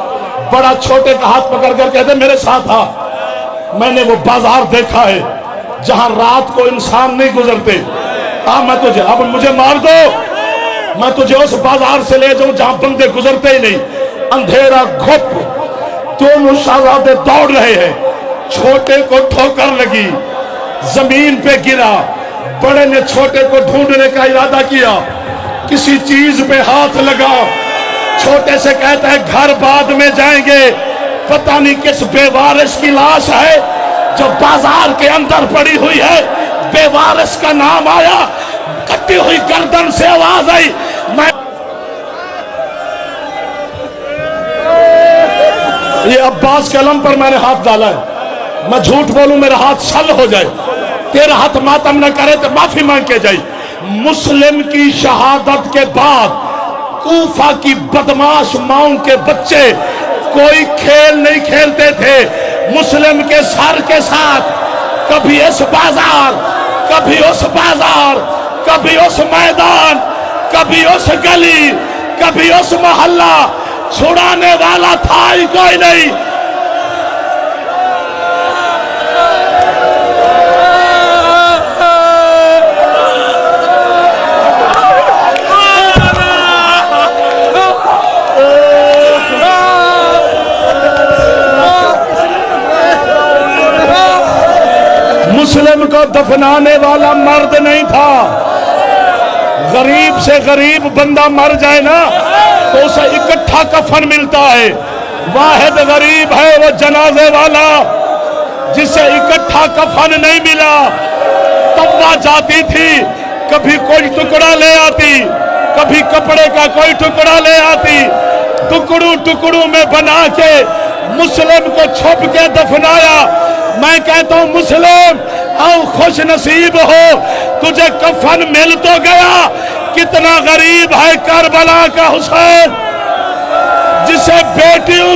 Speaker 1: बड़ा छोटे का हाथ पकड़ कर कहते मेरे साथ आ। मैंने वो बाजार देखा है जहां रात को इंसान नहीं गुजरते। मैं तुझे, अब मुझे मार दो, मैं तुझे उस बाजार से ले जाऊं जहां बंदे गुजरते ही नहीं। अंधेरा घुप, दोनों शहजादे दौड़ रहे हैं। छोटे को ठोकर लगी, जमीन पे गिरा। बड़े ने छोटे को ढूंढने का इरादा किया, किसी चीज पे हाथ लगा। छोटे से कहता है घर बाद में जाएंगे, पता नहीं किस बेवारिस की लाश है जो बाजार के अंदर पड़ी हुई है। बेवारिस का नाम आया, कटी हुई गर्दन से आवाज आई, मैं ये अब्बास के अलम पर मैंने हाथ डाला है। मैं झूठ बोलूं मेरा हाथ सल हो जाए, तेरा हाथ मातम न करे तो माफी मांग के जाए। मुस्लिम की शहादत के बाद कूफा की बदमाश माओं के बच्चे कोई खेल नहीं खेलते थे मुस्लिम के सर के साथ। कभी इस बाजार, कभी उस बाजार, कभी उस मैदान, कभी उस गली, कभी उस मोहल्ला, छुड़ाने वाला था ही कोई नहीं। मुस्लिम को दफनाने वाला मर्द नहीं था। गरीब से गरीब बंदा मर जाए ना तो उसे इकट्ठा कफन मिलता है। वाहिद गरीब है वो जनाजे वाला जिसे इकट्ठा कफन नहीं मिला। तब्बा जाती थी, कभी कोई टुकड़ा ले आती, कभी कपड़े का कोई टुकड़ा ले आती, टुकड़ों टुकड़ों में बना के मुस्लिम को छुप के दफनाया। मैं कहता हूं मुस्लिम आओ खुश नसीब हो, तुझे कफन मिल तो गया। कितना गरीब है करबला का हुसैन जिसे बेटियों